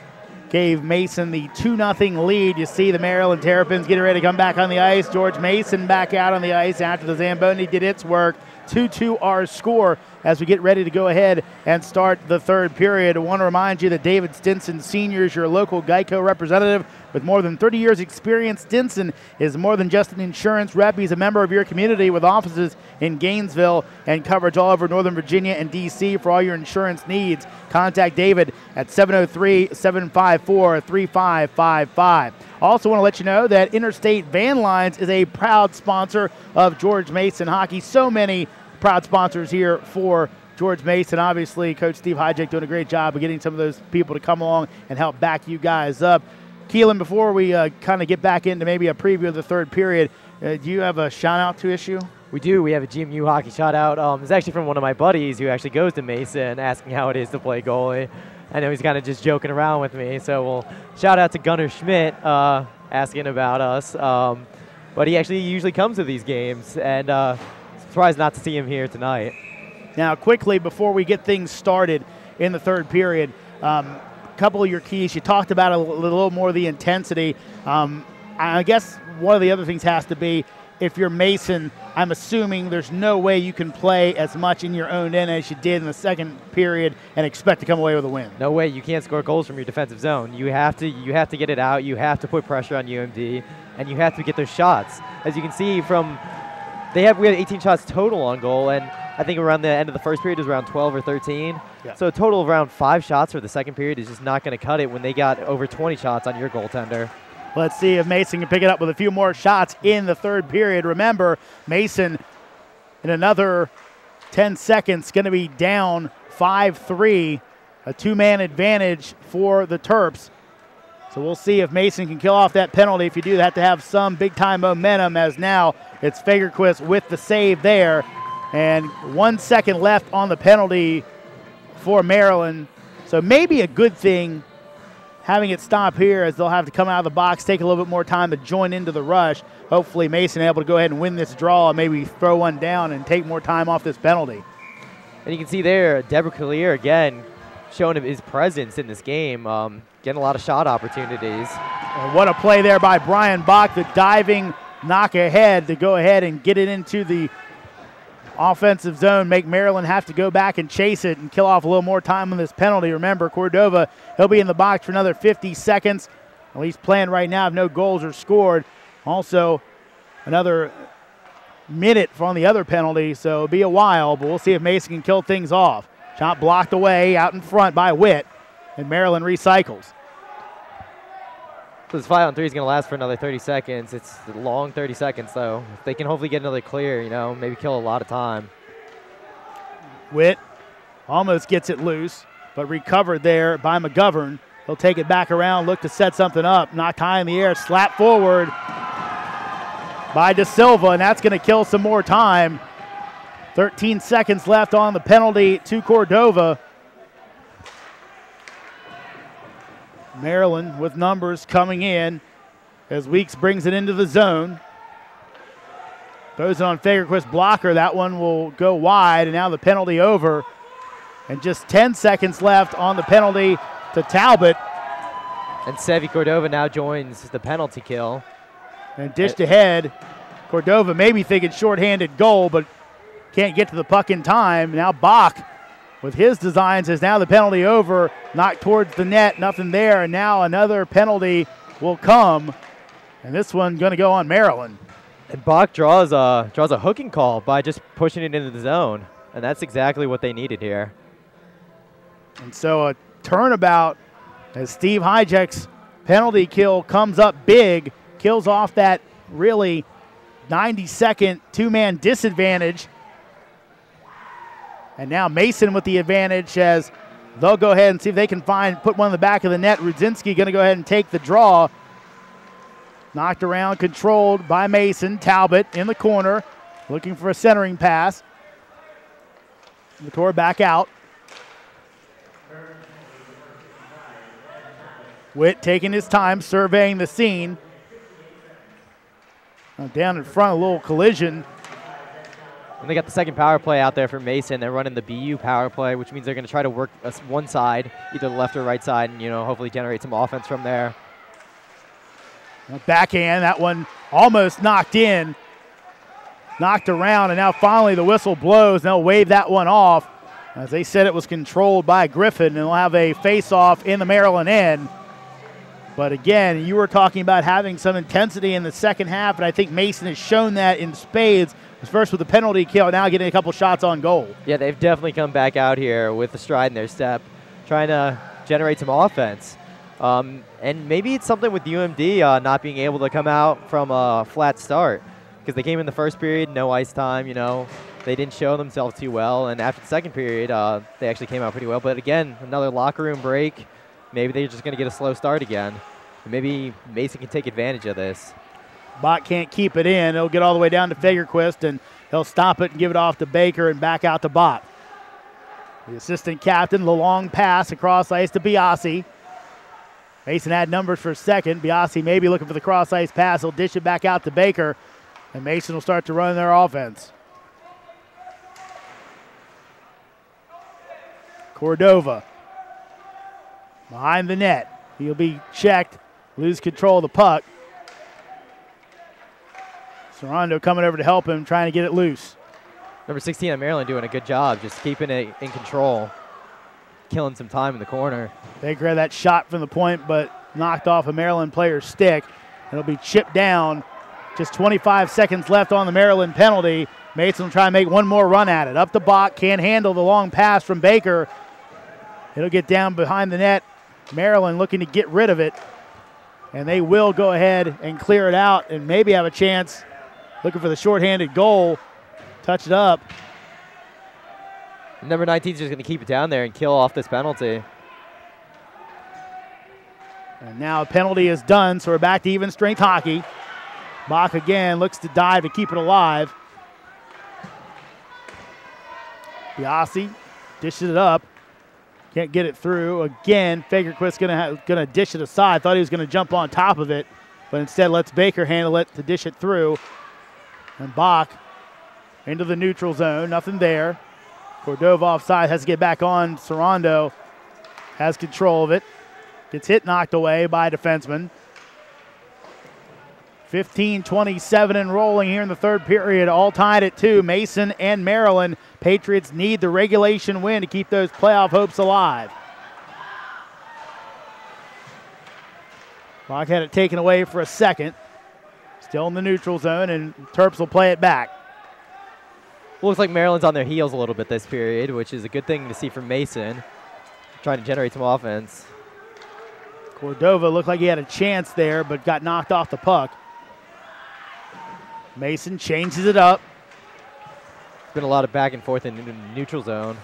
gave Mason the 2-0 lead. You see the Maryland Terrapins getting ready to come back on the ice. George Mason back out on the ice after the Zamboni did its work. 2-2 our score as we get ready to go ahead and start the third period. I want to remind you that David Stinson Sr. is your local Geico representative with more than 30 years experience. Stinson is more than just an insurance rep. He's a member of your community with offices in Gainesville and coverage all over Northern Virginia and D.C. for all your insurance needs. Contact David at 703-754-3555. Also want to let you know that Interstate Van Lines is a proud sponsor of George Mason hockey. So many proud sponsors here for George Mason. Obviously, Coach Steve Hyjek doing a great job of getting some of those people to come along and help back you guys up. Keelan, before we kind of get back into maybe a preview of the third period, do you have a shout-out to issue? We do. We have a GMU hockey shout-out. It's actually from one of my buddies who actually goes to Mason, asking how it is to play goalie. I know he's kind of just joking around with me, so we'll shout out to Gunnar Schmidt asking about us. But he actually usually comes to these games, and surprised not to see him here tonight. Now, quickly, before we get things started in the third period, couple of your keys. You talked about a little more of the intensity. I guess one of the other things has to be, if you're Mason, I'm assuming there's no way you can play as much in your own end as you did in the second period and expect to come away with a win. No way. You can't score goals from your defensive zone. You have to get it out. You have to put pressure on UMD, and you have to get those shots. As you can see from, we had 18 shots total on goal, and I think around the end of the first period it was around 12 or 13. Yeah. So a total of around 5 shots for the second period is just not going to cut it when they got over 20 shots on your goaltender. Let's see if Mason can pick it up with a few more shots in the third period. Remember, Mason in another 10 seconds going to be down 5-3, a 2-man advantage for the Terps. So we'll see if Mason can kill off that penalty. If you do, they have to have some big-time momentum, as now it's Fagerquist with the save there. And 1 second left on the penalty for Maryland. So maybe a good thing having it stop here, as they'll have to come out of the box, take a little bit more time to join into the rush. Hopefully Mason able to go ahead and win this draw and maybe throw one down and take more time off this penalty. And you can see there, Deborah Collier again showing his presence in this game, getting a lot of shot opportunities. And what a play there by Brian Bach, the diving knock ahead to go ahead and get it into the offensive zone, make Maryland have to go back and chase it and kill off a little more time on this penalty. Remember, Cordova, he'll be in the box for another 50 seconds. At least playing right now if no goals are scored. Also, another minute from the other penalty, so it'll be a while, but we'll see if Mason can kill things off. Shot blocked away out in front by Witt, and Maryland recycles. So this 5-on-3 is going to last for another 30 seconds. It's a long 30 seconds, though. If they can hopefully get another clear, maybe kill a lot of time. Witt almost gets it loose, but recovered there by McGovern. He'll take it back around, look to set something up. Knocked high in the air, slap forward by De Silva, and that's going to kill some more time. 13 seconds left on the penalty to Cordova. Maryland with numbers coming in as Weeks brings it into the zone. Throws it on Fagerquist blocker. That one will go wide, and now the penalty over. And just 10 seconds left on the penalty to Talbot. And Sevi Cordova now joins the penalty kill. And dished ahead. Cordova maybe thinking shorthanded goal, but can't get to the puck in time. Now Bach with his design says now the penalty over, knocked towards the net, nothing there, and now another penalty will come, and this one going to go on Maryland. And Bach draws a hooking call by just pushing it into the zone, and that's exactly what they needed here. And so a turnabout as Steve Hijack's penalty kill comes up big, kills off that really 90-second two-man disadvantage. And now Mason with the advantage, as they'll go ahead and see if they can put one in the back of the net. Rudzinski going to go ahead and take the draw. Knocked around, controlled by Mason. Talbot in the corner, looking for a centering pass. Latour back out. Witt taking his time, surveying the scene. Down in front, a little collision. And they got the second power play out there for Mason. They're running the BU power play, which means they're going to try to work one side, either the left or right side, and hopefully generate some offense from there. Backhand, that one almost knocked in, knocked around, and now finally the whistle blows, and they'll wave that one off. As they said, it was controlled by Griffin, and they'll have a face-off in the Maryland end. But again, you were talking about having some intensity in the second half, and I think Mason has shown that in spades. First with the penalty kill, now getting a couple shots on goal. Yeah, they've definitely come back out here with a stride in their step, trying to generate some offense. And maybe it's something with UMD not being able to come out from a flat start, because they came in the first period, no ice time, They didn't show themselves too well, and after the second period, they actually came out pretty well. But again, another locker room break. Maybe they're just going to get a slow start again. Maybe Mason can take advantage of this. Bach can't keep it in. He'll get all the way down to Fagerquist, and he'll stop it and give it off to Baker and back out to Bach. The assistant captain, the long pass across ice to Biasi. Mason had numbers for a second. Biasi maybe looking for the cross ice pass. He'll dish it back out to Baker, and Mason will start to run their offense. Cordova Behind the net. He'll be checked. Lose control of the puck. Sorondo coming over to help him, trying to get it loose. Number 16 on Maryland doing a good job, just keeping it in control, killing some time in the corner. Baker had that shot from the point, but knocked off a Maryland player's stick. It'll be chipped down. Just 25 seconds left on the Maryland penalty. Mason will try and make one more run at it. Up the block, can't handle the long pass from Baker. It'll get down behind the net. Maryland looking to get rid of it. And they will go ahead and clear it out and maybe have a chance. Looking for the shorthanded goal. Touch it up. Number 19 is just going to keep it down there and kill off this penalty. And now a penalty is done, so we're back to even strength hockey. Bach again looks to dive to keep it alive. Biasi dishes it up. Can't get it through. Again, Fagerquist's gonna dish it aside. Thought he was gonna jump on top of it, but instead lets Baker handle it to dish it through. And Bach into the neutral zone. Nothing there. Cordova offside, has to get back on. Sorondo has control of it. Gets hit, knocked away by a defenseman. 15-27 and rolling here in the third period. All tied at 2. Mason and Maryland. Patriots need the regulation win to keep those playoff hopes alive. Bach had it taken away for a second. Still in the neutral zone, and Terps will play it back. Looks like Maryland's on their heels a little bit this period, which is a good thing to see from Mason. Trying to generate some offense. Cordova looked like he had a chance there, but got knocked off the puck. Mason changes it up. It's been a lot of back and forth in the neutral zone.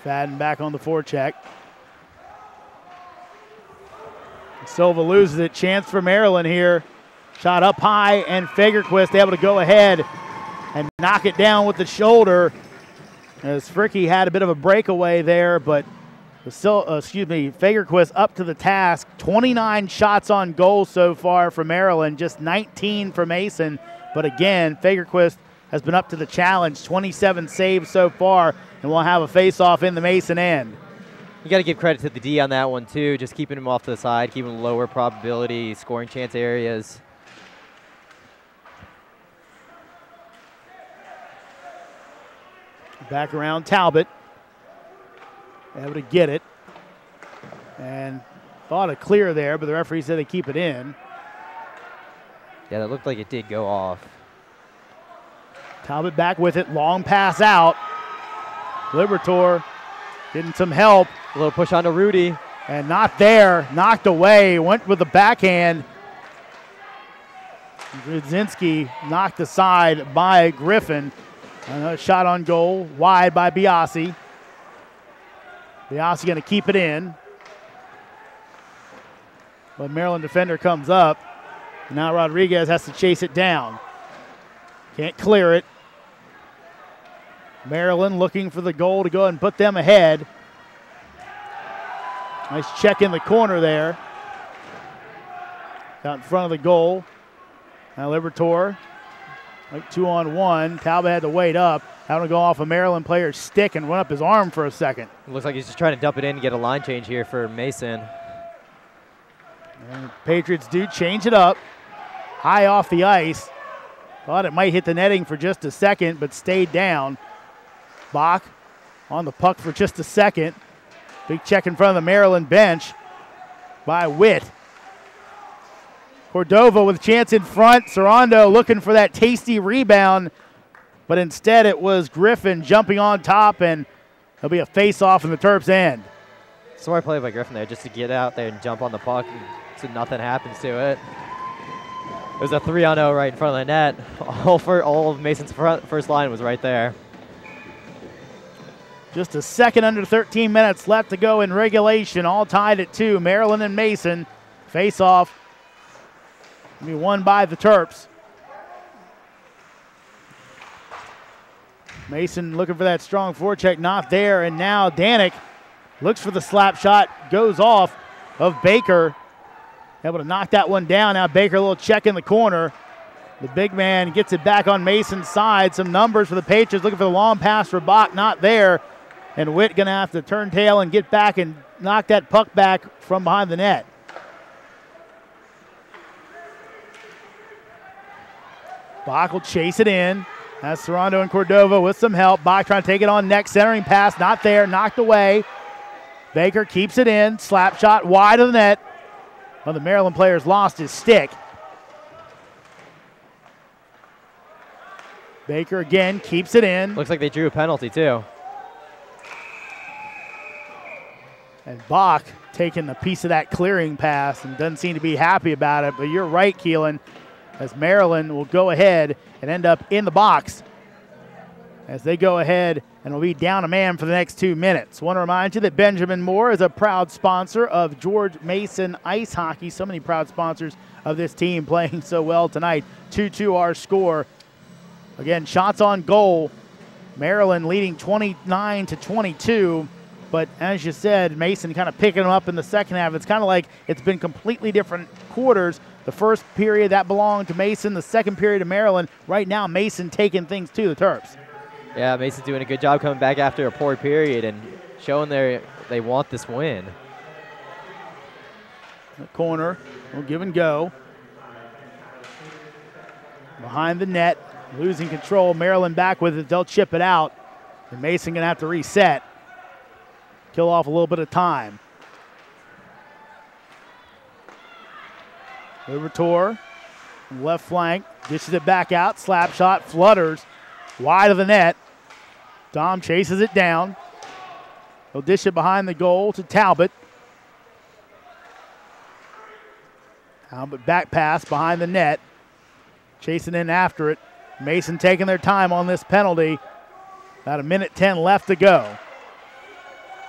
Fadden back on the forecheck. Silva loses it. Chance for Maryland here. Shot up high, and Fagerquist able to go ahead and knock it down with the shoulder. As Fricky had a bit of a breakaway there, but Fagerquist up to the task. 29 shots on goal so far for Maryland, just 19 for Mason. But again, Fagerquist has been up to the challenge. 27 saves so far, and we'll have a face-off in the Mason end. You got to give credit to the D on that one too, just keeping him off to the side, keeping lower probability scoring chance areas. Back around Talbot. Able to get it. And thought a clear there, but the referee said they keep it in. Yeah, that looked like it did go off. Talbot back with it. Long pass out. Libertor getting some help. A little push onto Rudy. And not there. Knocked away. Went with the backhand. Brzezinski knocked aside by Griffin. Another shot on goal. Wide by Biasi. Biasi going to keep it in. But Maryland defender comes up. Now Rodriguez has to chase it down. Can't clear it. Maryland looking for the goal to go ahead and put them ahead. Nice check in the corner there. Out in front of the goal. Now Libertor, like 2-on-1. Talbot had to wait up. Having to go off a Maryland player's stick and run up his arm for a second. Looks like he's just trying to dump it in and get a line change here for Mason. And Patriots do change it up. High off the ice. Thought it might hit the netting for just a second, but stayed down. Bach on the puck for just a second. Big check in front of the Maryland bench by Witt. Cordova with a chance in front. Sorondo looking for that tasty rebound, but instead it was Griffin jumping on top, and there'll be a face-off in the Terps' end. Smart play by Griffin there, just to get out there and jump on the puck so nothing happens to it. It was a 3-on-0 right in front of the net. All of Mason's first line was right there. Just a second under 13 minutes left to go in regulation. All tied at 2. Maryland and Mason face off. Be won by the Terps. Mason looking for that strong forecheck, not there. And now Danik looks for the slap shot, goes off of Baker. Able to knock that one down. Now Baker, a little check in the corner. The big man gets it back on Mason's side. Some numbers for the Patriots, looking for the long pass for Bach, not there. And Witt going to have to turn tail and get back and knock that puck back from behind the net. Bach will chase it in. That's Serrano and Cordova with some help. Bach trying to take it on next, centering pass, not there, knocked away. Baker keeps it in, slap shot wide of the net. Well, the Maryland player's lost his stick. Baker again keeps it in. Looks like they drew a penalty too. And Bach taking a piece of that clearing pass and doesn't seem to be happy about it. But you're right, Keelan, as Maryland will go ahead and end up in the box as they go ahead and will be down a man for the next 2 minutes. Want to remind you that Benjamin Moore is a proud sponsor of George Mason Ice Hockey. So many proud sponsors of this team playing so well tonight. 2-2 our score. Again, shots on goal. Maryland leading 29-22. But as you said, Mason kind of picking them up in the second half. It's kind of like it's been completely different quarters. The first period, that belonged to Mason. The second period to Maryland. Right now, Mason taking things to the Terps. Yeah, Mason's doing a good job coming back after a poor period and showing they want this win. The corner, will give and go. Behind the net, losing control. Maryland back with it. They'll chip it out. And Mason going to have to reset. Kill off a little bit of time. Libertor, left flank, dishes it back out. Slap shot, flutters, wide of the net. Dom chases it down. He'll dish it behind the goal to Talbot. Talbot back pass behind the net. Chasing in after it. Mason taking their time on this penalty. About 1:10 left to go.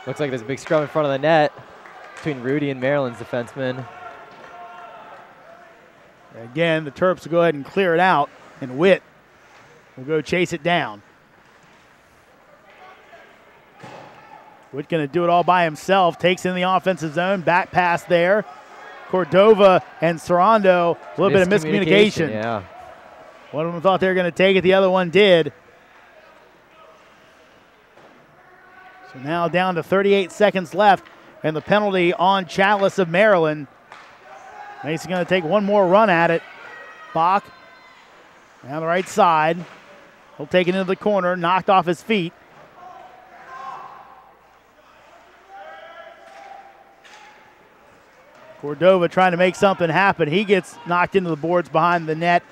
Looks like there's a big scrum in front of the net between Rudy and Maryland's defenseman. Again, the Terps will go ahead and clear it out, and Witt will go chase it down. Witt going to do it all by himself. Takes in the offensive zone. Back pass there. Cordova and Serrano, a little bit of miscommunication. Yeah. One of them thought they were going to take it. The other one did. So now down to 38 seconds left, and the penalty on Chalice of Maryland. Mason going to take one more run at it. Bach down the right side. He'll take it into the corner, knocked off his feet. Cordova trying to make something happen. He gets knocked into the boards behind the net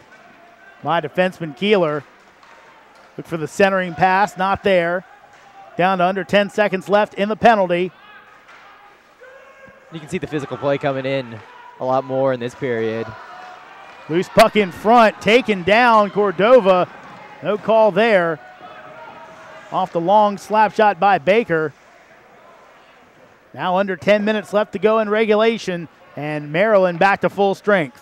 by defenseman Keeler. Look for the centering pass, not there. Down to under 10 seconds left in the penalty. You can see the physical play coming in a lot more in this period. Loose puck in front, taken down Cordova. No call there. Off the long slap shot by Baker. Now under 10 minutes left to go in regulation, and Maryland back to full strength.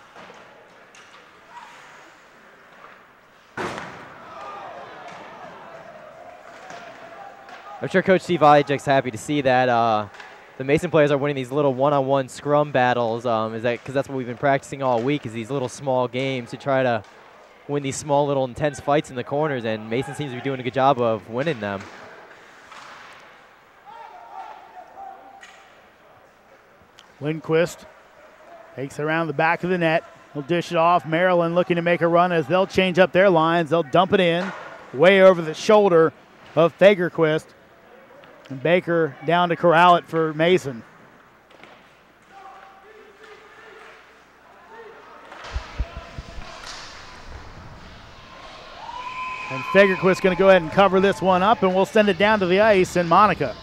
I'm sure Coach Steve Ijek's happy to see that the Mason players are winning these little one-on-one scrum battles. Is that because that's what we've been practicing all week, is these little small games to try to win these small little intense fights in the corners, and Mason seems to be doing a good job of winning them. Lindquist takes it around the back of the net. He'll dish it off. Maryland looking to make a run as they'll change up their lines. They'll dump it in way over the shoulder of Fagerquist. And Baker down to corral it for Mason. And Fagerquist going to go ahead and cover this one up, and we'll send it down to the ice in Monica.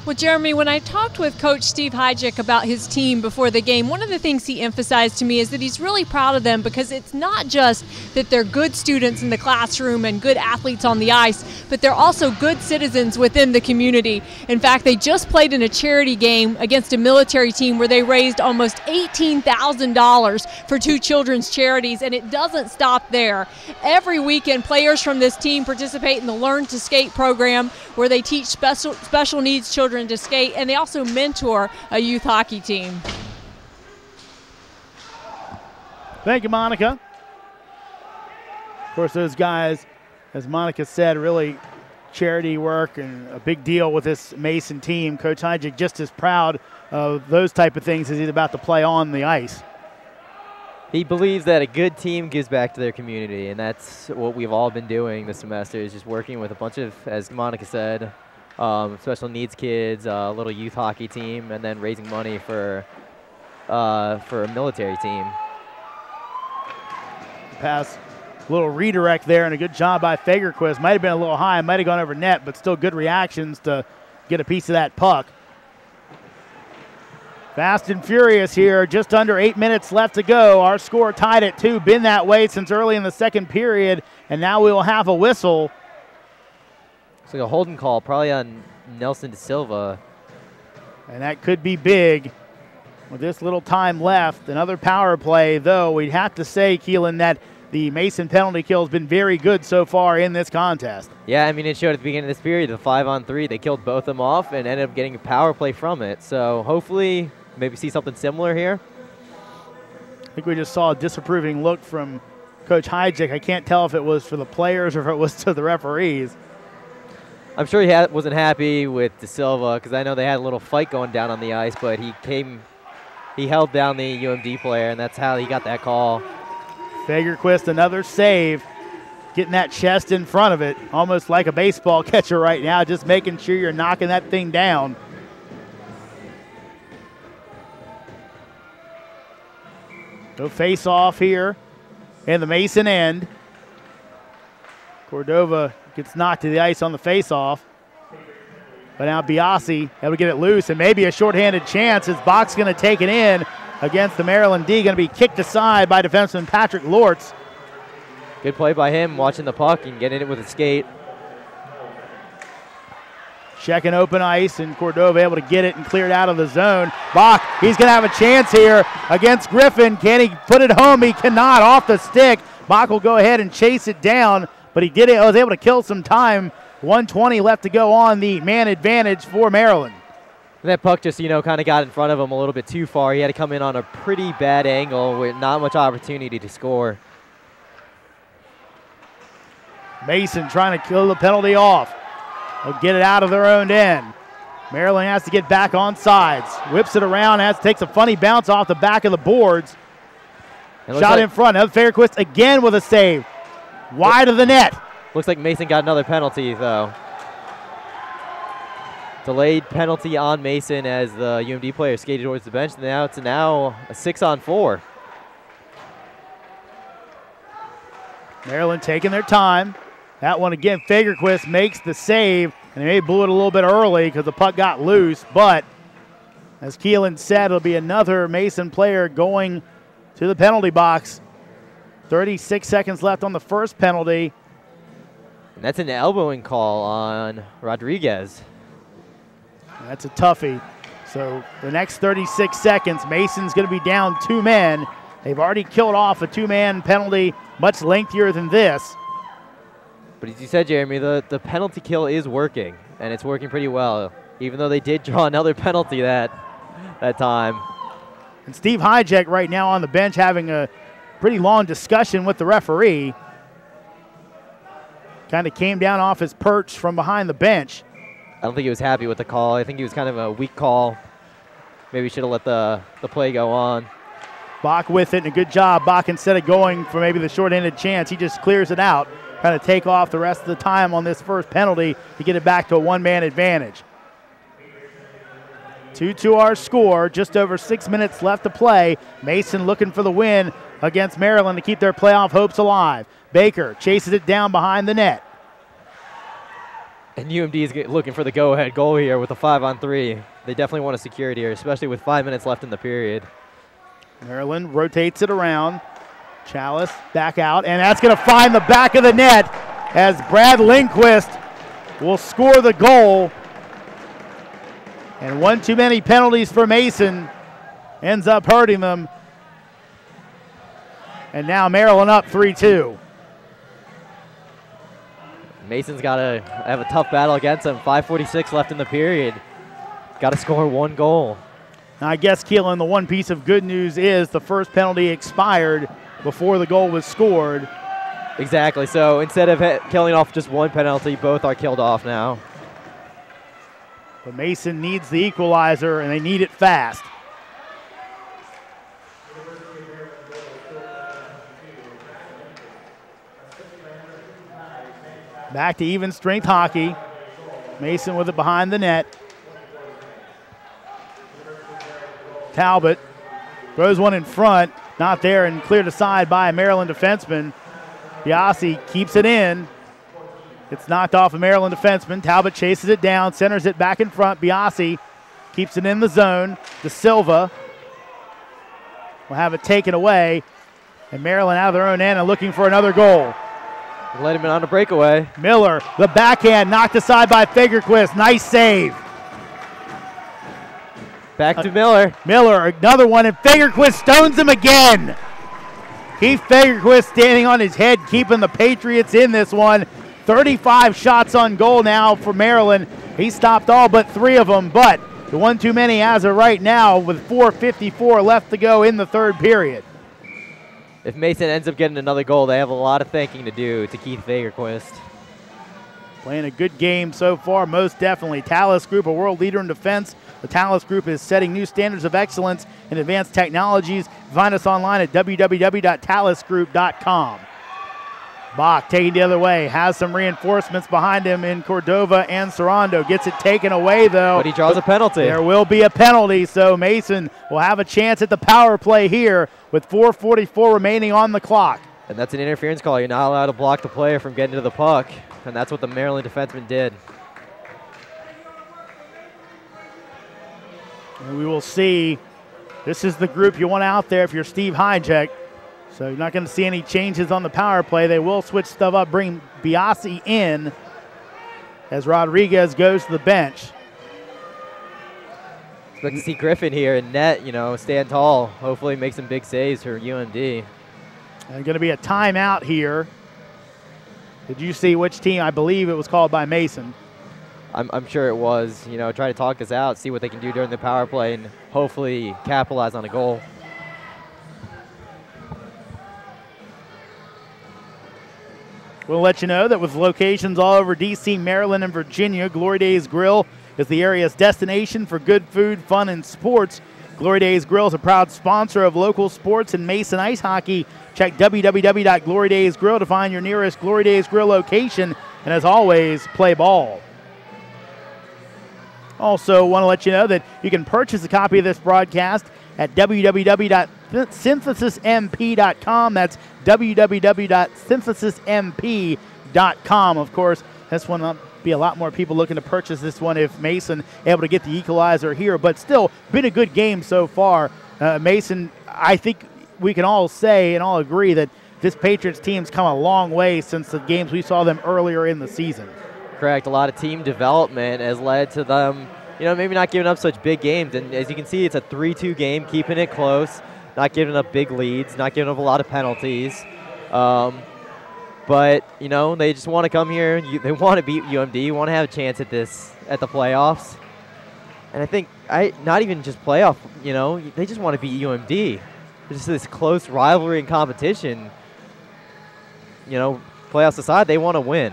Well, Jeremy, when I talked with Coach Steve Ijek about his team before the game, one of the things he emphasized to me is that he's really proud of them because it's not just that they're good students in the classroom and good athletes on the ice, but they're also good citizens within the community. In fact, they just played in a charity game against a military team where they raised almost $18,000 for 2 children's charities, and it doesn't stop there. Every weekend, players from this team participate in the Learn to Skate program where they teach special needs children to skate, and they also mentor a youth hockey team. Thank you, Monica. course, those guys, as Monica said, really charity work and a big deal with this Mason team. Coach Hygic just as proud of those type of things as he's about to play on the ice. He believes that a good team gives back to their community, and that's what we've all been doing this semester, is just working with a bunch of, as Monica said, special needs kids, a little youth hockey team, and then raising money for a military team. Pass, a little redirect there, and a good job by Fagerquist. Might have been a little high, might have gone over net, but still good reactions to get a piece of that puck. Fast and furious here, just under 8 minutes left to go. Our score tied at 2, been that way since early in the second period, and now we will have a whistle. It's like a holding call, probably on Nelson De Silva. And that could be big with this little time left. Another power play, though. We'd have to say, Keelan, that the Mason penalty kill has been very good so far in this contest. Yeah, I mean, it showed at the beginning of this period, the 5-on-3, they killed both of them off and ended up getting a power play from it. So hopefully maybe see something similar here. I think we just saw a disapproving look from Coach Hygic. I can't tell if it was for the players or if it was to the referees. I'm sure he wasn't happy with De Silva because I know they had a little fight going down on the ice, but he held down the UMD player, and that's how he got that call. Fagerquist, another save, getting that chest in front of it, almost like a baseball catcher right now, just making sure you're knocking that thing down. So face off here in the Mason end. Cordova gets knocked to the ice on the face-off. But now Biasi able to get it loose, and maybe a shorthanded chance as Bach's going to take it in against the Maryland D. Going to be kicked aside by defenseman Patrick Lortz. Good play by him, watching the puck and getting it with a skate. Checking open ice, and Cordova able to get it and clear it out of the zone. Bach, he's going to have a chance here against Griffin. Can he put it home? He cannot, off the stick. Bach will go ahead and chase it down, but he did it. Was able to kill some time. 1:20 left to go on the man advantage for Maryland. That puck just, kind of got in front of him a little bit too far. He had to come in on a pretty bad angle with not much opportunity to score. Mason trying to kill the penalty off. They'll get it out of their own end. Maryland has to get back on sides. Whips it around, takes a funny bounce off the back of the boards. Shot in front. Another Fagerquist again with a save. Wide of the net. Looks like Mason got another penalty, though. Delayed penalty on Mason as the UMD player skated towards the bench. Now it's a 6-on-4. Maryland taking their time. That one again, Fagerquist makes the save, and they may blew it a little bit early because the puck got loose, but as Keelan said, it'll be another Mason player going to the penalty box. 36 seconds left on the first penalty. And that's an elbowing call on Rodriguez. That's a toughie. So the next 36 seconds, Mason's going to be down 2 men. They've already killed off a 2-man penalty much lengthier than this. But as you said, Jeremy, the penalty kill is working, and it's working pretty well, even though they did draw another penalty that time. And Steve Hygic right now on the bench having a pretty long discussion with the referee. Kind of came down off his perch from behind the bench. I don't think he was happy with the call. I think he was kind of a weak call. Maybe should have let the play go on. Bach with it, and a good job. Bach, instead of going for maybe the short-handed chance, he just clears it out. Trying to take off the rest of the time on this first penalty to get it back to a 1-man advantage. 2-2 our score, just over 6 minutes left to play. Mason looking for the win against Maryland to keep their playoff hopes alive. Baker chases it down behind the net. And UMD is looking for the go-ahead goal here with a 5-on-3. They definitely want to secure it here, especially with 5 minutes left in the period. Maryland rotates it around. Chalice back out, and that's going to find the back of the net as Brad Lindquist will score the goal. And one too many penalties for Mason ends up hurting them. And now Maryland up 3-2. Mason's got to have a tough battle against him. 5:46 left in the period. Got to score 1 goal. Now I guess, Keelan, the one piece of good news is the first penalty expired before the goal was scored. Exactly. So instead of killing off just one penalty, both are killed off now. But Mason needs the equalizer, and they need it fast. Back to even strength hockey. Mason with it behind the net. Talbot throws one in front, not there, and cleared aside by a Maryland defenseman. Biasi keeps it in. It's knocked off a Maryland defenseman. Talbot chases it down, centers it back in front. Biasi keeps it in the zone. De Silva will have it taken away. And Maryland out of their own end and looking for another goal. Let him in on a breakaway. Miller, the backhand, knocked aside by Fagerquist. Nice save. Back to Miller. Miller, another one, and Fagerquist stones him again. Keith Fagerquist standing on his head, keeping the Patriots in this one. 35 shots on goal now for Maryland. He stopped all but 3 of them, but the one too many as of right now with 4:54 left to go in the third period. If Mason ends up getting another goal, they have a lot of thanking to do to Keith Fagerquist. Playing a good game so far, most definitely. Talus Group, a world leader in defense. The Talus Group is setting new standards of excellence in advanced technologies. Find us online at www.talusgroup.com. Bach taking the other way, has some reinforcements behind him in Cordova and Sarando. Gets it taken away, though. But he draws a penalty. There will be a penalty, so Mason will have a chance at the power play here with 4:44 remaining on the clock. And that's an interference call. You're not allowed to block the player from getting to the puck, and that's what the Maryland defenseman did. And we will see. This is the group you want out there if you're Steve Hijek. So you're not going to see any changes on the power play. They will switch stuff up, bring Biasi in as Rodriguez goes to the bench. Expect to see Griffin here in net, stand tall. Hopefully make some big saves for UMD. And going to be a timeout here. Did you see which team? I believe it was called by Mason. I'm sure it was. Try to talk us out, see what they can do during the power play, and hopefully capitalize on a goal. We'll let you know that with locations all over D.C., Maryland, and Virginia, Glory Days Grill is the area's destination for good food, fun, and sports. Glory Days Grill is a proud sponsor of local sports and Mason Ice Hockey. Check www.glorydaysgrill to find your nearest Glory Days Grill location. And as always, play ball. Also, want to let you know that you can purchase a copy of this broadcast at www.synthesismp.com. That's www.synthesismp.com. Of course, this one will be a lot more people looking to purchase this one if Mason able to get the equalizer here. But still, been a good game so far. Mason, I think we can all say and all agree that this Patriots team's come a long way since the games we saw them earlier in the season. Correct. A lot of team development has led to them, maybe not giving up such big games. And as you can see, it's a 3-2 game, keeping it close, not giving up big leads, not giving up a lot of penalties. But, they just want to come here. They want to beat UMD, want to have a chance at the playoffs. And I think, not even just playoff, they just want to beat UMD. It's just this close rivalry and competition. Playoffs aside, they want to win.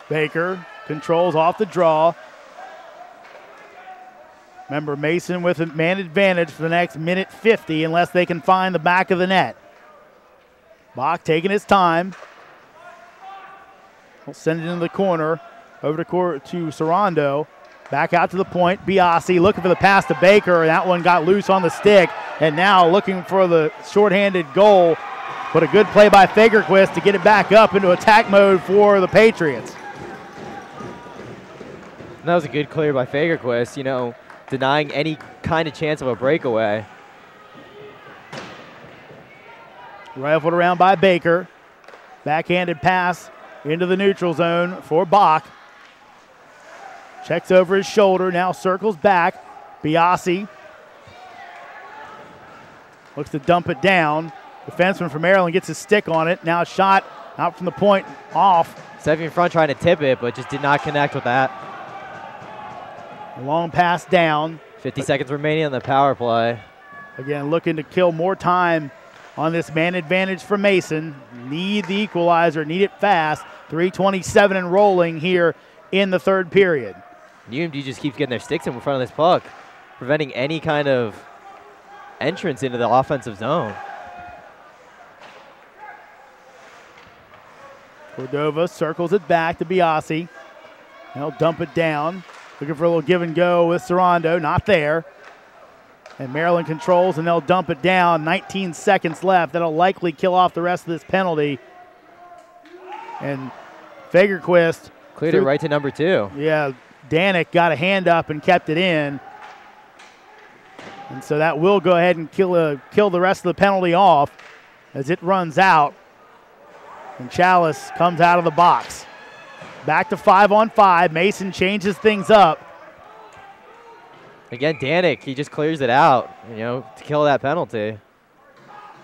Baker controls off the draw. Remember, Mason with a man advantage for the next minute 50 unless they can find the back of the net. Bach taking his time. We'll send it into the corner. Over to Sarando. Back out to the point. Biasi looking for the pass to Baker. That one got loose on the stick. And now looking for the shorthanded goal. But a good play by Fagerquist to get it back up into attack mode for the Patriots. That was a good clear by Fagerquist, denying any kind of chance of a breakaway. Rifled around by Baker. Backhanded pass into the neutral zone for Bach. Checks over his shoulder, now circles back. Biasi looks to dump it down. Defenseman from Maryland gets his stick on it. Now a shot out from the point, off. Seven in front trying to tip it, but just did not connect with that. A long pass down. 50 seconds remaining on the power play. Again, looking to kill more time on this man advantage from Mason. Need the equalizer, need it fast. 3:27 and rolling here in the third period. UMD just keeps getting their sticks in front of this puck, preventing any kind of entrance into the offensive zone. Cordova circles it back to Biasi. He'll dump it down. Looking for a little give and go with Sarando. Not there. And Maryland controls, and they'll dump it down. 19 seconds left. That'll likely kill off the rest of this penalty. And Fagerquist cleared it right to number 2. Yeah, Danik got a hand up and kept it in. And so that will go ahead and kill the rest of the penalty off as it runs out. And Chalice comes out of the box. Back to 5-on-5. Mason changes things up. Again, Danik, he just clears it out, to kill that penalty.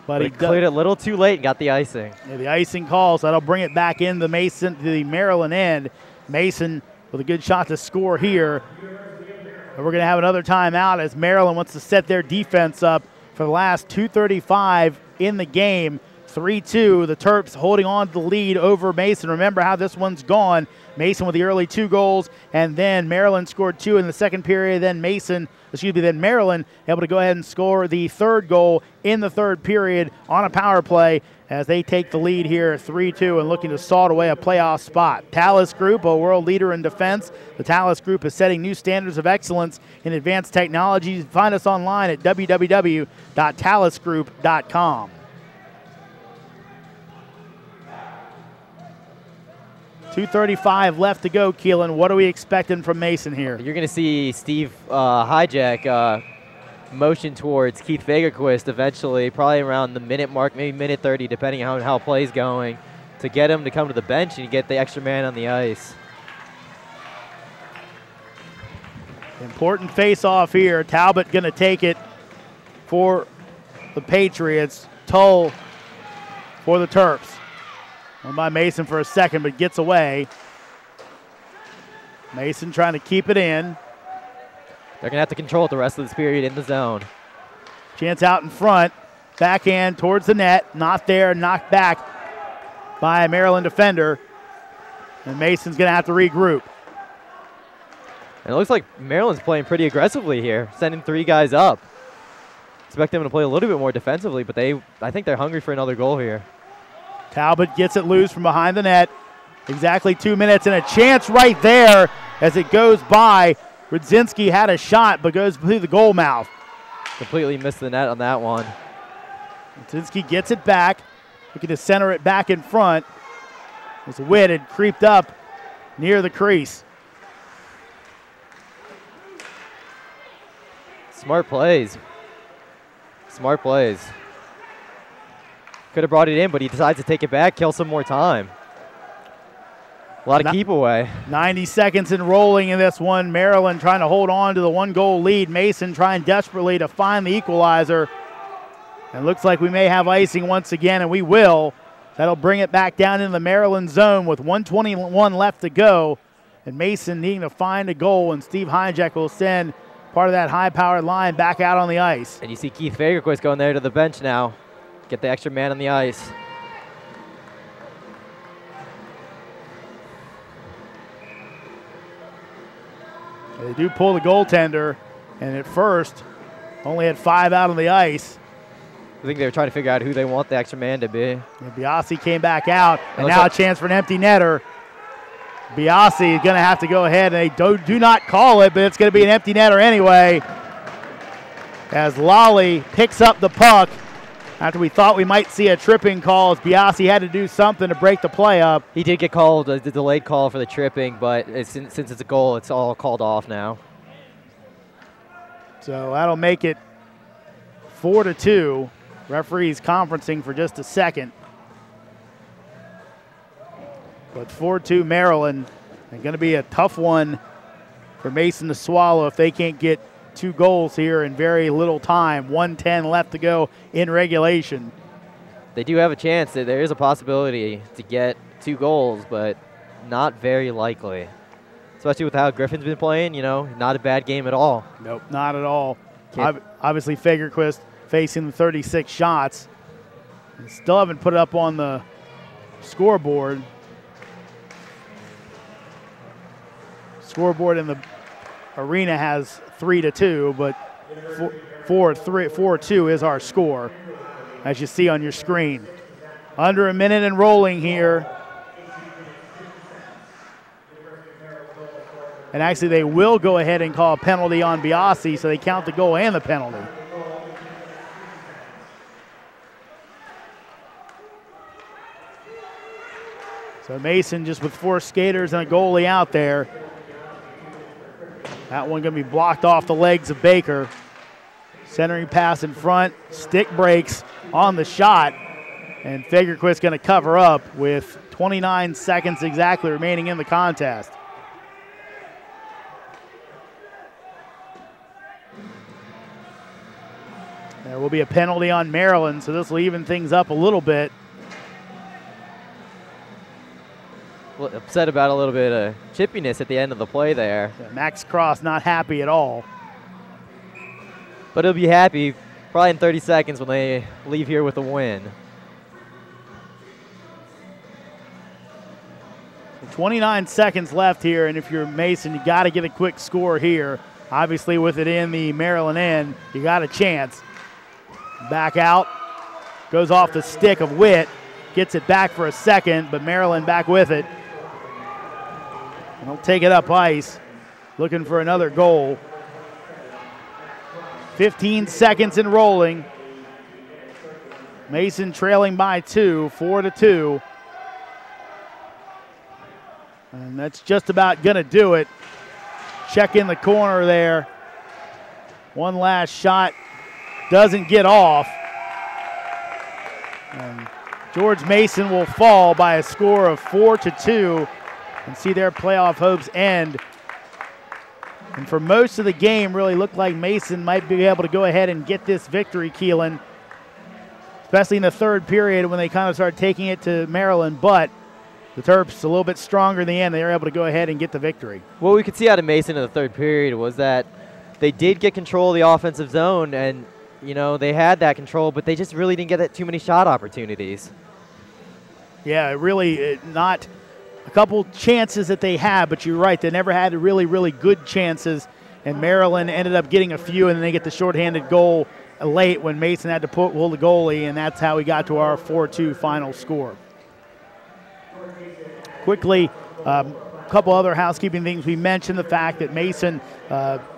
But he cleared it a little too late and got the icing. Yeah, the icing calls, so that'll bring it back in the Maryland end. Mason with a good shot to score here. And we're going to have another timeout as Maryland wants to set their defense up for the last 2:35 in the game. 3-2, the Terps holding on to the lead over Mason. Remember how this one's gone. Mason with the early 2 goals, and then Maryland scored 2 in the second period. Then Maryland able to go ahead and score the 3rd goal in the 3rd period on a power play as they take the lead here 3-2 and looking to salt away a playoff spot. Talus Group, a world leader in defense. The Talus Group is setting new standards of excellence in advanced technologies. Find us online at www.talusgroup.com. 2:35 left to go, Keelan. What are we expecting from Mason here? You're going to see Steve Hijack motion towards Keith Fagerquist eventually, probably around the minute mark, maybe minute 30, depending on how play's going, to get him to come to the bench and get the extra man on the ice. Important face-off here. Talbot going to take it for the Patriots. Tull for the Terps. Won by Mason for a second, but gets away. Mason trying to keep it in. They're going to have to control it the rest of this period in the zone. Chance out in front. Backhand towards the net. Not there. Knocked back by a Maryland defender. And Mason's going to have to regroup. And it looks like Maryland's playing pretty aggressively here, sending 3 guys up. Expect them to play a little bit more defensively, but I think they're hungry for another goal here. Talbot gets it loose from behind the net. Exactly 2 minutes and a chance right there as it goes by. Rudzinski had a shot but goes through the goal mouth. Completely missed the net on that one. Rudzinski gets it back. Looking to center it back in front. As Witt had creeped up near the crease. Smart plays. Smart plays. Could have brought it in, but he decides to take it back, kill some more time. A lot of keep away. 90 seconds and rolling in this one. Maryland trying to hold on to the 1-goal lead. Mason trying desperately to find the equalizer. And looks like we may have icing once again, and we will. That'll bring it back down into the Maryland zone with 1:21 left to go. And Mason needing to find a goal, and Steve Hijack will send part of that high-powered line back out on the ice. And you see Keith Fagerquist going there to the bench now. Get the extra man on the ice. They do pull the goaltender, and at first only had 5 out on the ice. I think they were trying to figure out who they want the extra man to be. And Biasi came back out, and now a chance for an empty netter. Biasi is going to have to go ahead, and they do not call it, but it's going to be an empty netter anyway. As Lally picks up the puck after we thought we might see a tripping call, as Biasi had to do something to break the play up. He did get called, the delayed call for the tripping, but since it's a goal, it's all called off now. So that'll make it 4-2. Referees conferencing for just a second. But 4-2 Maryland, and going to be a tough one for Mason to swallow if they can't get 2 goals here in very little time. 1:10 left to go in regulation. They do have a chance. There is a possibility to get 2 goals, but not very likely. Especially with how Griffin's been playing, not a bad game at all. Nope, not at all. Obviously, Fagerquist facing the 36 shots. Still haven't put it up on the scoreboard. Scoreboard in the arena has 3-2, but 4-2 is our score, as you see on your screen. Under a minute and rolling here. And actually, they will go ahead and call a penalty on Biasi, so they count the goal and the penalty. So Mason just with 4 skaters and a goalie out there. That one going to be blocked off the legs of Baker. Centering pass in front, stick breaks on the shot, and Fagerquist's going to cover up with 29 seconds exactly remaining in the contest. There will be a penalty on Maryland, so this will even things up a little bit. Well, upset about a little bit of chippiness at the end of the play there. Yeah, Max Cross not happy at all. But he'll be happy probably in 30 seconds when they leave here with a win. 29 seconds left here, and if you're Mason, you got to get a quick score here. Obviously, with it in the Maryland end, you got a chance. Back out, goes off the stick of Witt, gets it back for a second, but Maryland back with it. And they'll take it up ice, looking for another goal. 15 seconds and rolling. Mason trailing by 2, 4-2. And that's just about going to do it. Check in the corner there. One last shot. Doesn't get off. And George Mason will fall by a score of 4-2 and see their playoff hopes end. And for most of the game, really looked like Mason might be able to go ahead and get this victory, Keelan, especially in the third period when they kind of started taking it to Maryland. But the Terps a little bit stronger in the end. They were able to go ahead and get the victory. What we could see out of Mason in the third period was that they did get control of the offensive zone, and you know, they had that control, but they just really didn't get too many shot opportunities. Yeah, really not a couple chances that they had, but you're right. They never had really, really good chances, and Maryland ended up getting a few, and then they get the shorthanded goal late when Mason had to pull the goalie, and that's how we got to our 4-2 final score. Quickly, a couple other housekeeping things. We mentioned the fact that Mason,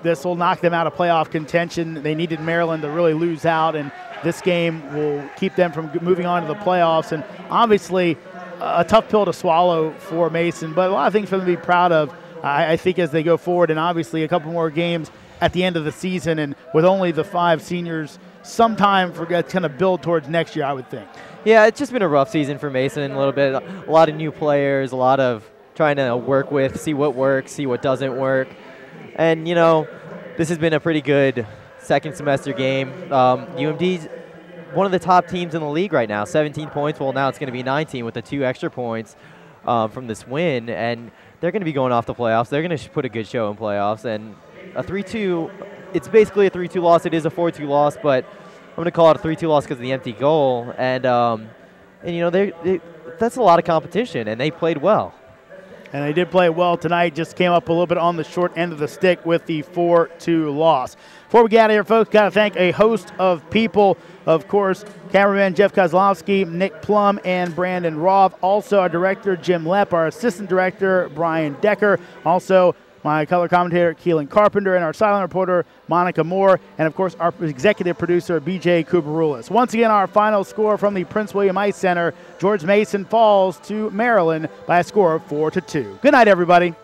this will knock them out of playoff contention. They needed Maryland to really lose out, and this game will keep them from moving on to the playoffs. And obviously, a tough pill to swallow for Mason, but a lot of things for them to be proud of, I think, as they go forward. And obviously, a couple more games at the end of the season, and with only the 5 seniors, some time for kind of build towards next year, I would think. Yeah, it's just been a rough season for Mason a little bit. A lot of new players, a lot of trying to work with, see what works, see what doesn't work. And, you know, this has been a pretty good second semester game. UMD's one of the top teams in the league right now, 17 points. Well, now it's going to be 19 with the 2 extra points from this win. And they're going to be going off the playoffs. They're going to put a good show in playoffs. And a 3-2, it's basically a 3-2 loss. It is a 4-2 loss, but I'm going to call it a 3-2 loss because of the empty goal. And you know, that's a lot of competition, and they played well. And they did play well tonight, just came up a little bit on the short end of the stick with the 4-2 loss. Before we get out of here, folks, got to thank a host of people. Of course, cameraman Jeff Kozlowski, Nick Plum, and Brandon Roth. Also, our director, Jim Lepp, our assistant director, Brian Decker. Also, my color commentator, Keelan Carpenter, and our silent reporter, Monica Moore, and, of course, our executive producer, BJ Kubaroulis. Once again, our final score from the Prince William Ice Center, George Mason falls to Maryland by a score of 4-2. Good night, everybody.